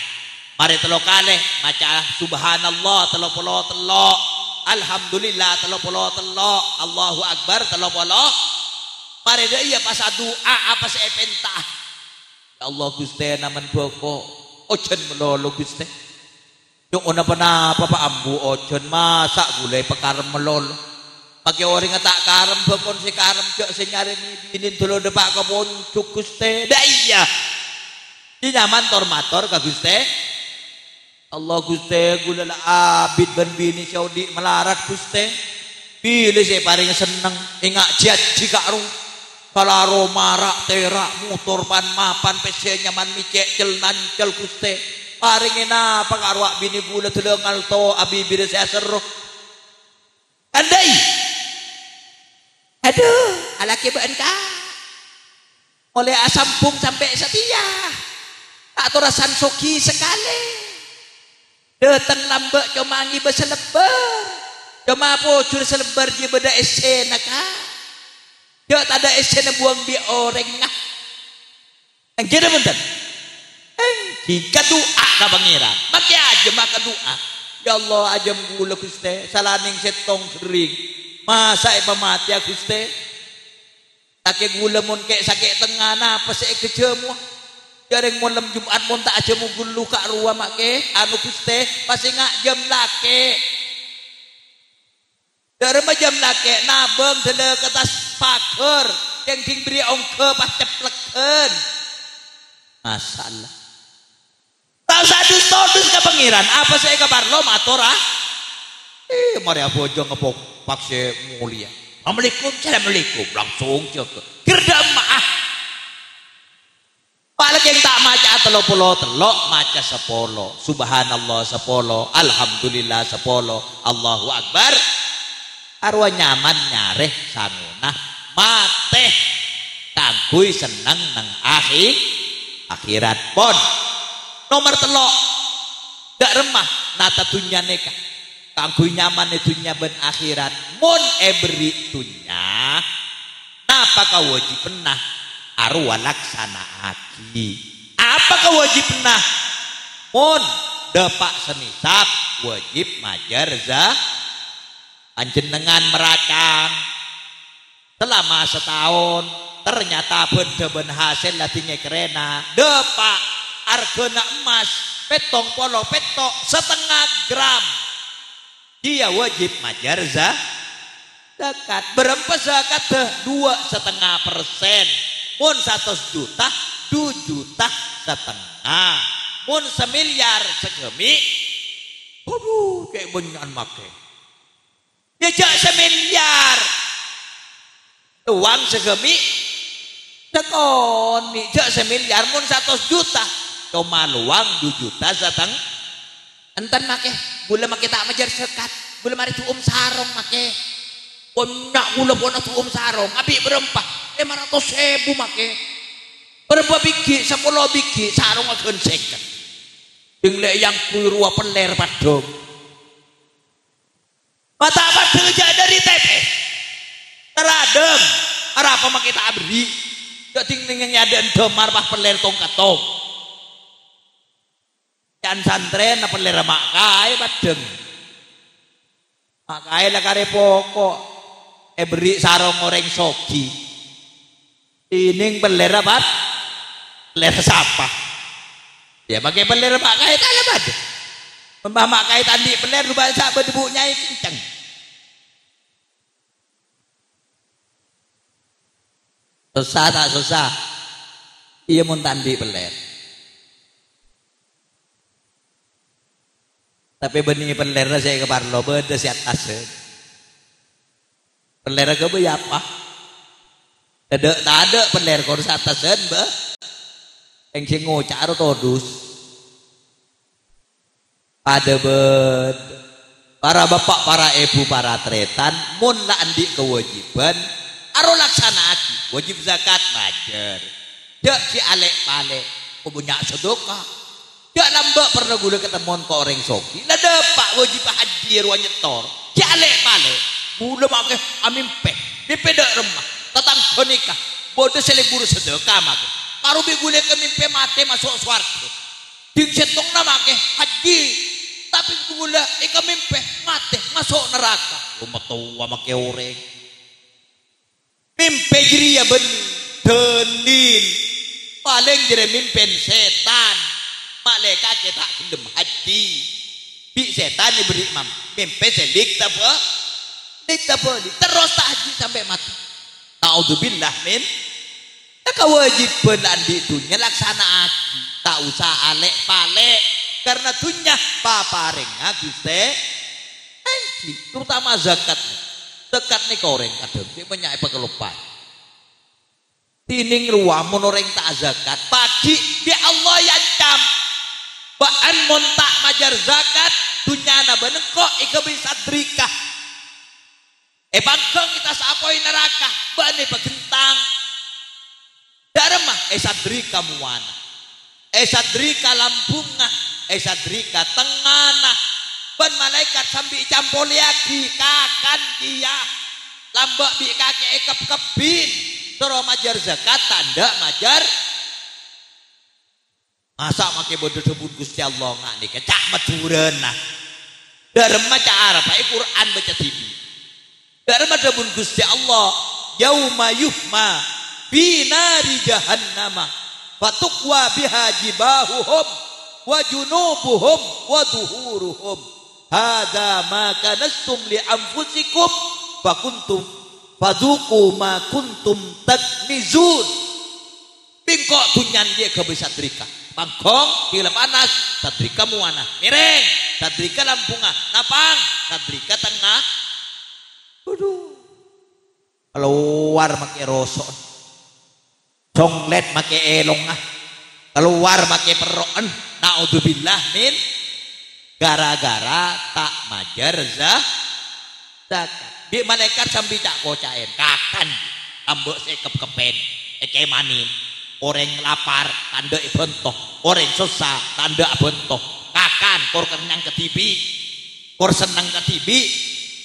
Mari telok kalih maca subhanallah telok puluh telok, alhamdulillah telok puluh telok, Allahu akbar telok puluh. Mari dia iya pas doa apa sih pentah. Ya Allah Gusti naman boko ojen melolo Gusti. Yung una pa na papa ambu ojen masak gulay pekaram melolo. Pagi orang tak karam bapon si karam cok si nyari ni binin tulo depak kapon cuk Gusti. Dah iya. Di nyaman tormator ka Gusti. Allah Gusti gulala abid ben bini Saudi melarat Gusti. Pilih saya paling seneng ingat janji karo kalaro marak terak motor pan mapan pese nyaman micek cel nancel Gusti. Paring apa karo bini gula telengal to abi bini saya seruh. Andai. Aduh, alaki beenta. Oleh asampung sampai setia. Tak torasan soki sekali. Datang lambak comangi berselebar. Cuma pocur selebar je beda esena ka. Dia tak ada esena buang bi orang ngah. Yang jadi bentar. Jika doa ka pangeran, maki aja maka doa. Ya Allah aja gula Gusti, salaning setong kering. Masa pemati ya Gusti. Tak gula mun kek sakit tengah napa sik kejemu. Jareng malam Jumat mun tak aja mu gulu ka ruwa make anu Gusti pasti ngak jam lake. Darema jam lake nabeng dele kertas paker yang ting beri ongke pas cepleken. Masalah. Tak usah dus ke pengiran. Apa saya kabar lo matur ah? Mari bojo ngepok pakse mulia. Assalamualaikum langsung cek. Gerda maaf. Paling yang tak maca telok maca 10. Subhanallah 10, alhamdulillah 10, Allahu akbar. Arwah nyaman nyareh sangunah mate kangguy seneng nang akhirat pon. Nomor telok gak remah nata dunya neka kangguy nyaman dunya ben akhirat mun beri dunya napa kawajib nah arwah laksana aki apa kawajib nah mun depak senisap wajib majar panjenengan merakang selama setahun ternyata ben hasil latihnya kerena depak argana emas petong polo petok 0,5 gram dia wajib majar zakat berapa zakat 2,5%. Mun 100 juta 2,5 juta mun 1 miliar segemi aduh kayak benyan make ya jak 1 miliar uang segemi tekoni jak 1 miliar mun 100 juta cuma luang 2 juta enten make gula make tak majar zakat gula mari tuum sarong make nak gula bona tuum sarong abi berempah 500.000 make berapa biji 10 biji sarung agen seket dinglek yang kuirua peler padong mata padong aja dari tepe teradem apa mak kita abri gak ting-ting nyaden demar pah peler tongkat tong yan santren peler makai padong makai lah kare pokok beri sarung goreng sogi ini peler apa? Peler siapa? Ya pakai peler mak kait ala bade. Mbah mak kait andi peler rubah sak bedebu nyai kenceng. Susah tak susah? Iya mun tandi peler. Tapi benih peler saya ke parlo bede si atas. Peler ke be apa? Tak ada peler kau atasan be. Yang sing ngocar todus. Ada bet. Para bapak, para ibu, para tretan, mun la andi kewajiban, aro laksana aki. Wajib zakat majer. Dak si alek palek, punya sedekah. Dak lambak pernah gula ketemuan ke orang soki. Lah dapat wajib haji ruang nyetor. Si alek palek, gula make amin peh. Di pedak remah, tatang nikah. Bodoh selebur sedekah make. Karu bi gula ke mimpi mati masuk swarga. Ding setong nama ke haji. Tapi gula ika mimpi mati masuk neraka. Rumah tua make orang. Mimpi jiri ya benih. Denin. Paling jere mimpi setan. Malaikat kita gendem haji. Bi setan diberi imam. Mimpi sedik apa? Dik apa? Terus tak haji sampai mati. Ta'udzubillah min. Kewajiban andi dunya laksana haji. Tak usah alek palek. Karena dunya paparingnya Gusti haji. Terutama zakat. Zakat nih koreng kadang. Dia banyak pekelupaan. Tining ruamun orang tak zakat. Pagi dia Allah yang cam. Baan mon tak majar zakat. Dunya na benengkok ika bisa drikah. Bangkong kita sapoi neraka. Bane pagentang. Darma sadrika muwana. Sadrika lampungna. Sadrika tengana. Ban malaikat sambil campol lagi kakan dia. Lambak bi kaki ekep kepin. Toro majar zakat tanda majar. Masa make bodoh sebut Gusti Allah ngak nih kecak maturena. Darma cara Pak Quran baca TV. Darma sebut Gusti Allah yauma yuhma fi nari jahannama fatuqwa biha jibahuhum wa junubuhum wa duhuruhum hadza ma kanastum li anfusikum fakuntum fadzuqu ma kuntum taknizun. Bingkok tunyan dia ke sadrika pangkong kila panas sadrika muana miring sadrika lampunga napang sadrika tengah. Aduh keluar make rosok conglet make elong keluar make peroan naudzubillah min gara-gara tak majar zakat. Bi malaikat sambil tak kocain kakan ambek sekep kepen manin orang lapar tanda bentoh orang susah tanda bentoh kakan kor kenyang ketibi kor senang ketibi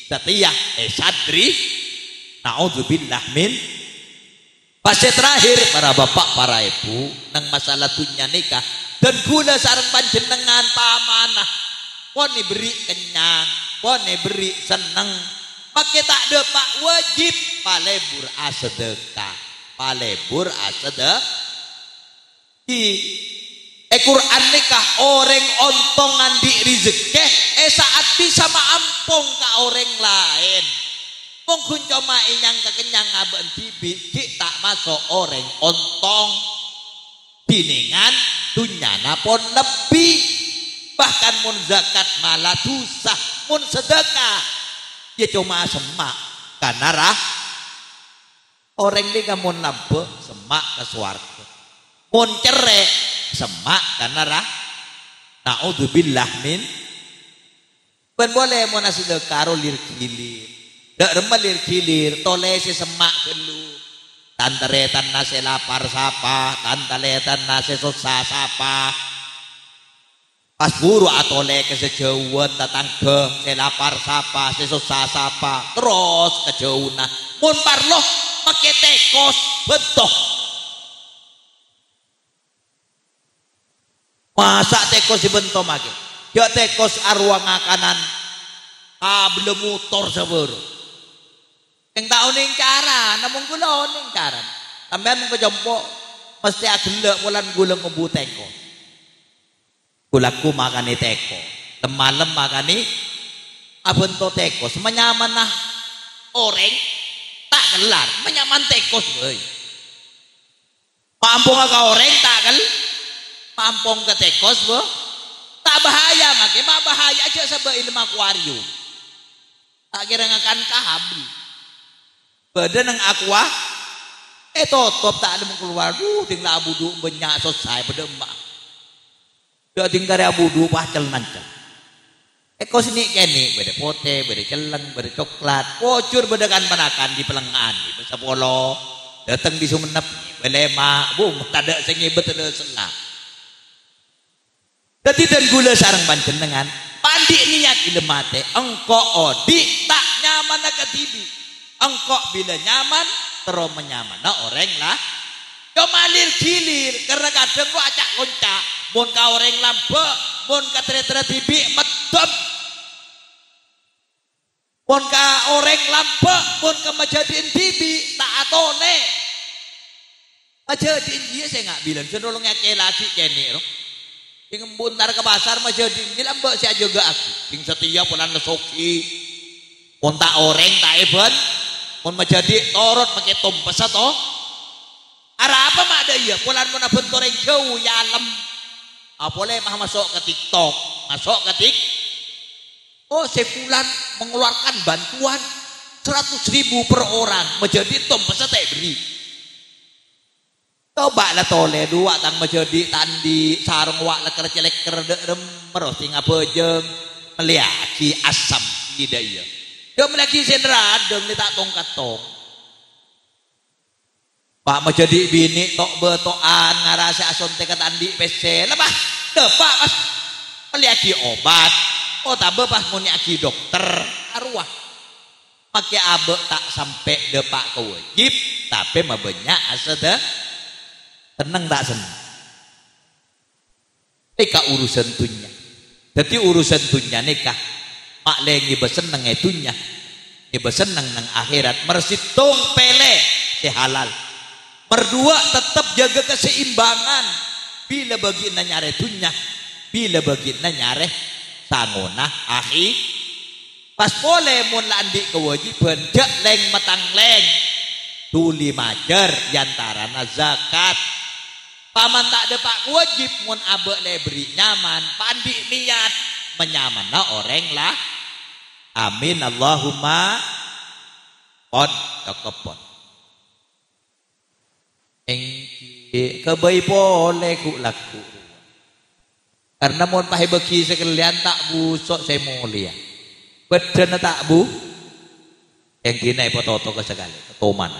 setia sadri naudzubillah min. Pasti terakhir para bapak para ibu nang masalah dunia nikah dan gula sareng panjenengan pamanah pone beri kenyang pone beri seneng make tak depak wajib palebur asedekah palebur asedekah di Quran nikah orang ontongan di rezeki saat bisa maampung ke orang lain. Mungkin cuma inyang kekenyang ngaben tibi tak masuk orang ontong biningan dunyana pun lebih bahkan mun zakat malah susah mun sedekah ya cuma semak karena rah orang ini mun lampu semak ke swarga mun cerai semak karena rah naudzubillah min ben boleh mun sedekah lir kilir. Dak remelir kilir tolesi semak dulu tantaretan nase lapar sapa tantaletan nase susah sapa pas buru atole ke sejauhan tatangga se lapar sapa se susah sapa terus kejauhan mun parloh make tekos bentoh masa tekos dibentoh make ya tekos arwah ngakanan belum motor sabur yang tahu ning cara, namun gula ning cara. Sampean kejompo mesti agelek mulan gula ngembu teko. Gulaku makani teko. Temalem makani abento teko. Semenyaman nah orang tak gelar, menyaman teko euy. Pampung ka orang tak gel. Pampung ke tekos bo. Tak bahaya make, bahaya aja sebab ilmu akuarium. Tak kira ngakan kahabi. Badan nang aqua top tak ada keluar tinggal abudu banyak selesai pada emak. Dia tinggal abudu pacel nancang. Kau sini kene beda pote, beda celeng, beda coklat, kocur beda kan panakan di pelengan, di Besapolo, datang di Sumenep, belema, tak ada sengibet ada selah. Dadi dan gula sarang panjenengan, pandi niat ilemate, engkau odi tak nyaman ke tibi, engkau bila nyaman terus menyaman, nah orang lah, yo malir gilir, karena kadang gua acak koncak, mon ka orang lambe, mon ka tere tibi medem. Pun ka orang lampe, pun ka majadiin tibi, tak atone. Majadiin dia saya nggak bilang, senolongnya kelasi kene, ing buntar ke pasar majadiin dia lambe saya juga aku. Ing setia pulan lesoki, pun tak orang tak eben, pun majadi torot pakai tompes atau. Ara apa mak ada ya? Pulan pun abon toreng jauh ya alam. Apoleh mah masuk ke TikTok, masuk ke TikTok. Oh, sebulan mengeluarkan bantuan 100.000 per orang menjadi tompes teh beri. Coba lah tole dua tang menjadi tandi sarung wak leker celeker derem meros tinggal bejeng meliaki asam tidak iya. Dia meliaki sendera deng tak tongkat tong. Pak menjadi bini tok betoan ngarasa ason teka tandi PC lah bah. Depak pas meliaki obat. Oh tabe pas mau nyaki dokter arwah pakai abe tak sampai depak kewajib tapi mabanyak asa deh tenang tak senang nikah urusan tunya jadi urusan tunya nikah mak lengi beseneng etunya ni beseneng nang akhirat mersitung pele si halal berdua tetap jaga keseimbangan bila baginda nyare tunya bila baginda nyare sangonah akhi pas boleh mun landi kewajiban jak leng matang leng tuli majer yantarana zakat paman tak ada pak wajib mun abek le beri nyaman pandi niat menyamana orang lah amin Allahumma pon cakepon engki kebai boleh ku laku karena mohon pakai bagi sekalian tak busok saya mulia. Badan tak bu. Yang kini foto ke sekali. Ketoman.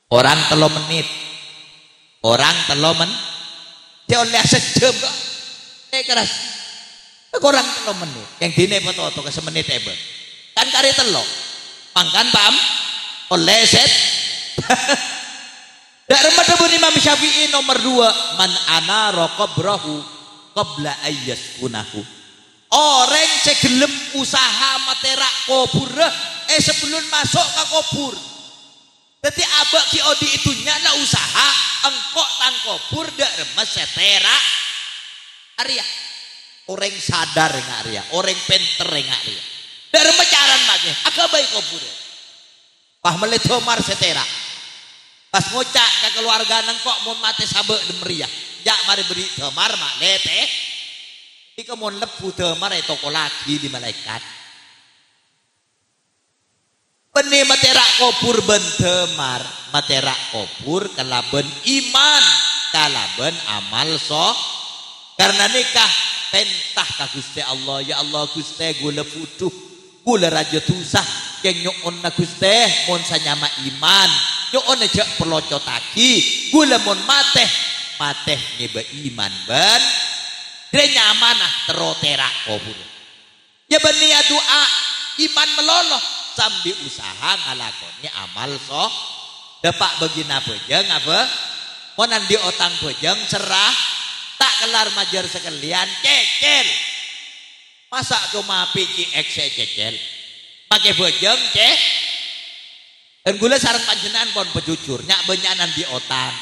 Orang telo menit. Orang telo men. Dia oleh sejam kok. Keras. Orang telo menit. Yang kini foto ke semenit ebe. Kan kari telo. Pangkan paham. Oleh set. Dak remah debu Imam Syafi'i nomor 2. Man ana raqabrahu qabla ayyaskunahu orang segelem usaha materak kubur sebelum masuk ke kubur jadi abak ki odi itu nyala usaha engkok tang kubur dak remes setera Arya orang sadar enggak Arya orang penter enggak Arya dak remes caran mage agak baik kubur pah meletomar setera pas ngocak ke keluarga nengkok mau mati sabek demeriah jak mari beri temar mak lete ika mon lepu temar toko lagi di malaikat beni materak kopur ben temar materak kopur kalaben iman kalaben amal so karena nikah pentah ka Gusti Allah ya Allah Gusti gula futuh gula raja tusah yang nyokon na Gusti mon sanyama iman nyokon aja pelocotaki gula mon mateh mateh ni beriman ban dia nyamanah teroterak kubur ya benia doa iman meloloh sambil usaha ngalakoni amal so dapat begina bejeng apa monan di otang bejeng serah tak kelar majar sekalian cecel masa cuma pici ekse cecel pakai bejeng cek dan gula sarang panjenengan pon pejujur nyak benyanan di otang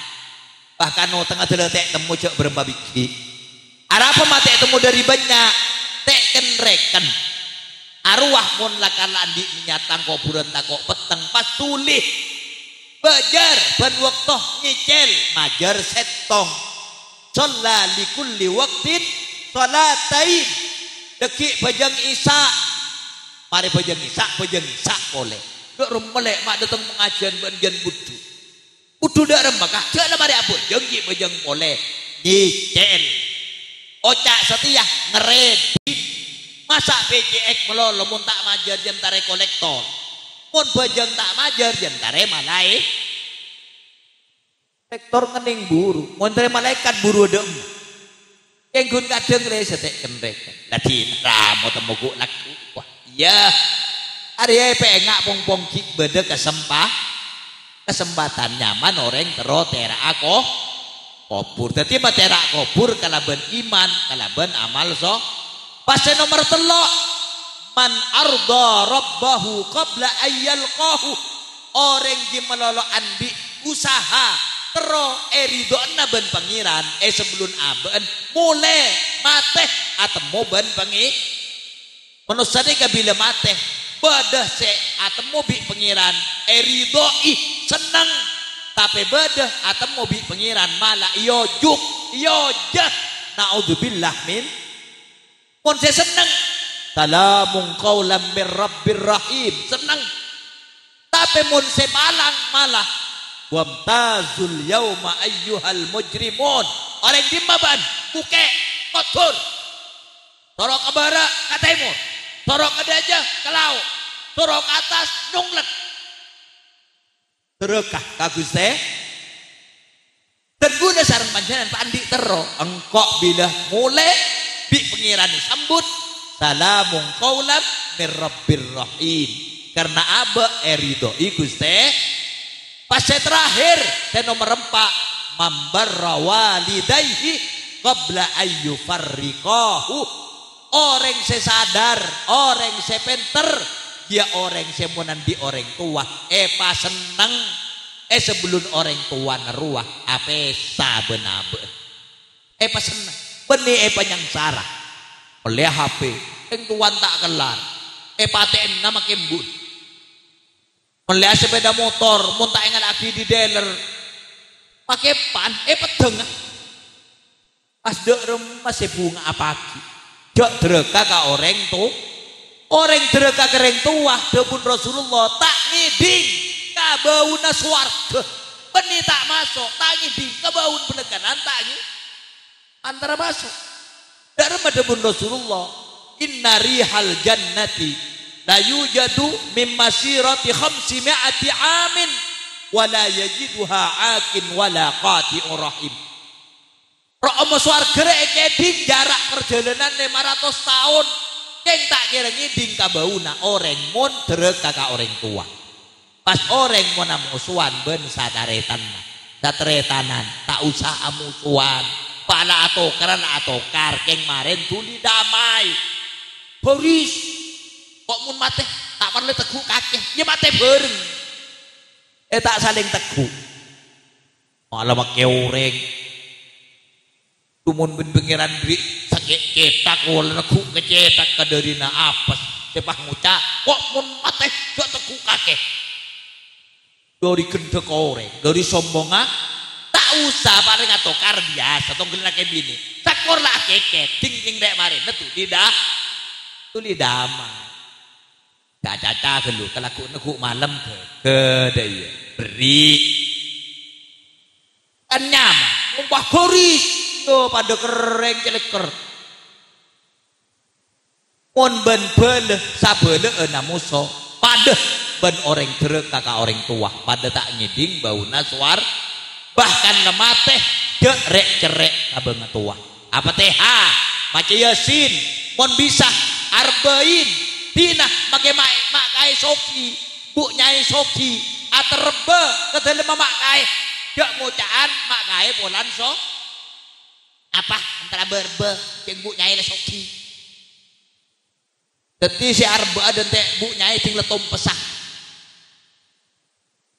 bahkan no tengah teletek temu cek berempat biji arapa mate temu dari banyak teken reken arwah mon lakalan di nyatang kuburan takok peteng pas tulih bajar ban waktu nyicel majar setong sholla likulli waktin sholatain dekik bajang isa mari bajang isa boleh Dok remelek mak datang pengajian banjian budu. Budu dak remek kak. Jangan mari abut jengki bejeng boleh. Nyicel. Ocak setia ngeredit. Masa PCX melolo mun tak majar jentare kolektor. Mun bejeng tak majar jentare malai. Kolektor ngening buru. Mun tare malaikat buru dem. Enggun kadang le setek kendrek. Dadi ramo temuku laku. Wah, iya. Ari pengak pong-pong ki bede kesempatan nyaman orang tero terak aku kubur. Dadi terak kubur kalaban iman, kalaban amal so. Pas nomor 3 man arda rabbahu qabla ayyalqahu. Orang di melolo andi usaha tero eridona ben pangeran sebelum aben mulai mateh atemu ben pangi manusia ni kabila mateh badah se atemu bi pangeran eridoi senang tapi badah atemu bi pangeran malah iyojuk iyojah naudzubillah min mun se senang salamun qaulam mir rabbir rahim senang tapi mun se balang malah wamtazul yauma ayyuhal mujrimun. Orang di maban buke kotor. Torok ke barat ke timur, torok ke dajah ke laut, torok ke atas nunglet. Terekah kaguste. Dan guna sarang panjenengan pandi tero engkok bila mulai bi pengirani sambut salamun qaulan mir rabbir rahim. Karena aba eridoi Guste. Pas saya terakhir, saya nomor 4 mambarra walidayhi qabla ayyu farriqahu. Orang saya sadar, orang saya pinter, dia orang saya menandi orang tua. Pas seneng, sebelum orang tua neruah, apa saben-aben. Pas seneng, benih yang sarah. Oleh HP, yang tuan tak kelar. Paten nama kembun. Melihat sepeda motor, muntah ingat lagi di dealer, pakai pan, pedeng. Pas dek masih bunga apa lagi? Dek dereka ka orang tu, orang dereka kereng tua, debun Rasulullah tak ngiding, kabauna swarga, benih tak masuk, tak ngiding, kabaun penekanan tak ngiding, antara masuk. Dari debun Rasulullah, inna rihal jannati la yujadu min masirati 500 amin wala yajiduha akin wala qati'ur rahim. Romo swarga keding jarak perjalanan 500 tahun keng tak kira ngiding kabauna orang mun derek kakak orang tua. Pas orang mun musuhan ben sataretanan tak usah amusuhan pala atau kar keng maren tuli damai. Boris kok mun mate tak perlu teguh kakek ya mate bareng tak saling teguh malah make ureng tumun ben pengiran beri sakit cetak wala teguh kecetak kaderina apes sepah ngucak kok mun mate gak teguh kakek dari gendek oreng dari sombongan tak usah paling atokar biasa tong gelina ke bini sakor lah keket ting rek mari netu tidak tuli damai. Caca gelu kelakuk malam ke daya beri kan nyaman umpah boris yo pada kereng celeker mon ben bele sabele namuso pada ben orang derek kakak orang tua pada tak ngiding bau naswar bahkan lemateh dek rek cerek kabeng tua apa teh maca yasin mon bisa arba'in Dina make mak kai soki, bu nyai soki, aterbe ke dalam mak kai, dak ngucaan mak kai polan so, apa antara berbe yang bu nyai le soki, deti si arba dan teh bu nyai ting letom pesah,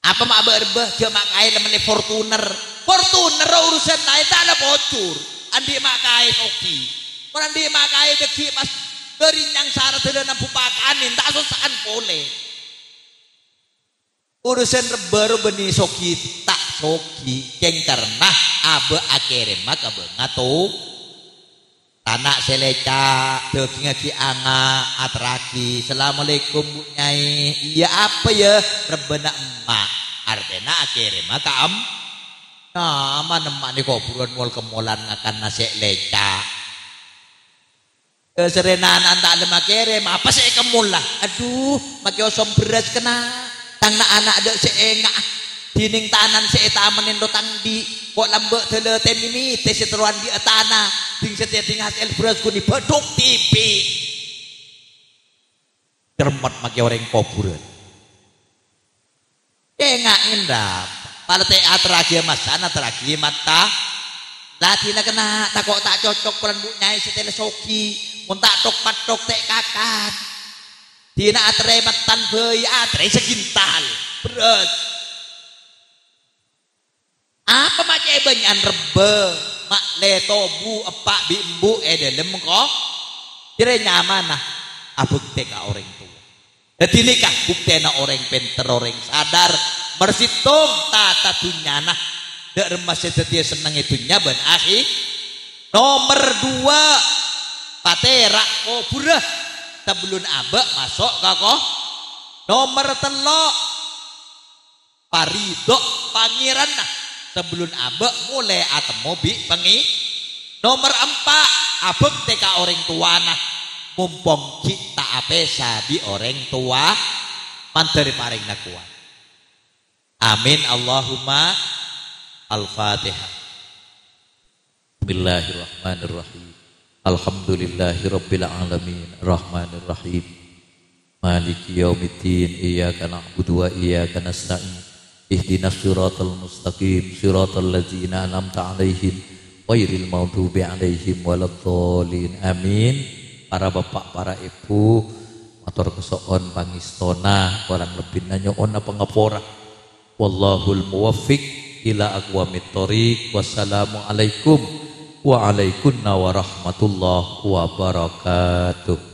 apa mak berbe dia mak kai lemene Fortuner urusan naik tak ada bocor, andi mak kai soki, andi mak kai deki pas gerinyang syarat dalam pupakanin tak susahkan boleh urusan baru benih soki tak soki keng karena abe akhirnya maka ngato Tanak seleca daging ki anga atraki. Assalamualaikum Bu Nyai. Iya apa ya? Rebena emak. Artena akhirnya maka nah mana emak ni kok buruan mul kemolan ngakan nasi leca. Keserenan anta lemak kirim apa sih kemul lah. Aduh makai osom beras kena. Tang na anak ada seengah. Dining tanan seetamen endo tangdi kok lambek tele temimi tes seteruan di tanah ding seting hasil beras ku ni beduk tipi cermat make orang kuburan enggak indah pada teater lagi masana teragi mata latina kena tak kok tak cocok peran Bu Nyai setele soki mun tak tok patok tek kakan dina atre matan beui atre segintal beras apa macam banyak rebe mak leto bu epak bimbu dalam kok kira nyaman nah abuk teka orang tua jadi nikah bukti na orang pinter orang sadar bersitung tata dunia nah dek remas setia senang itunya ben akhir nomor 2 patera koburah sebelum abek masuk kok nomor 3 paridok pangeran nah sebelum abek mulai atau mobi pengi nomor 4 abek teka orang tua nah mumpung kita apesa di orang tua manteri paring nakuan amin Allahumma al-fatihah bismillahirrahmanirrahim alhamdulillahirabbil alamin rahmanirrahim maliki yaumiddin iyyaka na'budu wa iyyaka nasta'in ihdinas siratal mustaqim siratal ladzina an'amta 'alaihim ghairil maghdubi 'alaihim waladdallin amin. Para bapak para ibu matur kesoon pangistona orang lebih nanyoon apa ngapora wallahul muwaffiq ila aqwamit thoriq wassalamu alaikum wa alaikunna warahmatullahi wabarakatuh.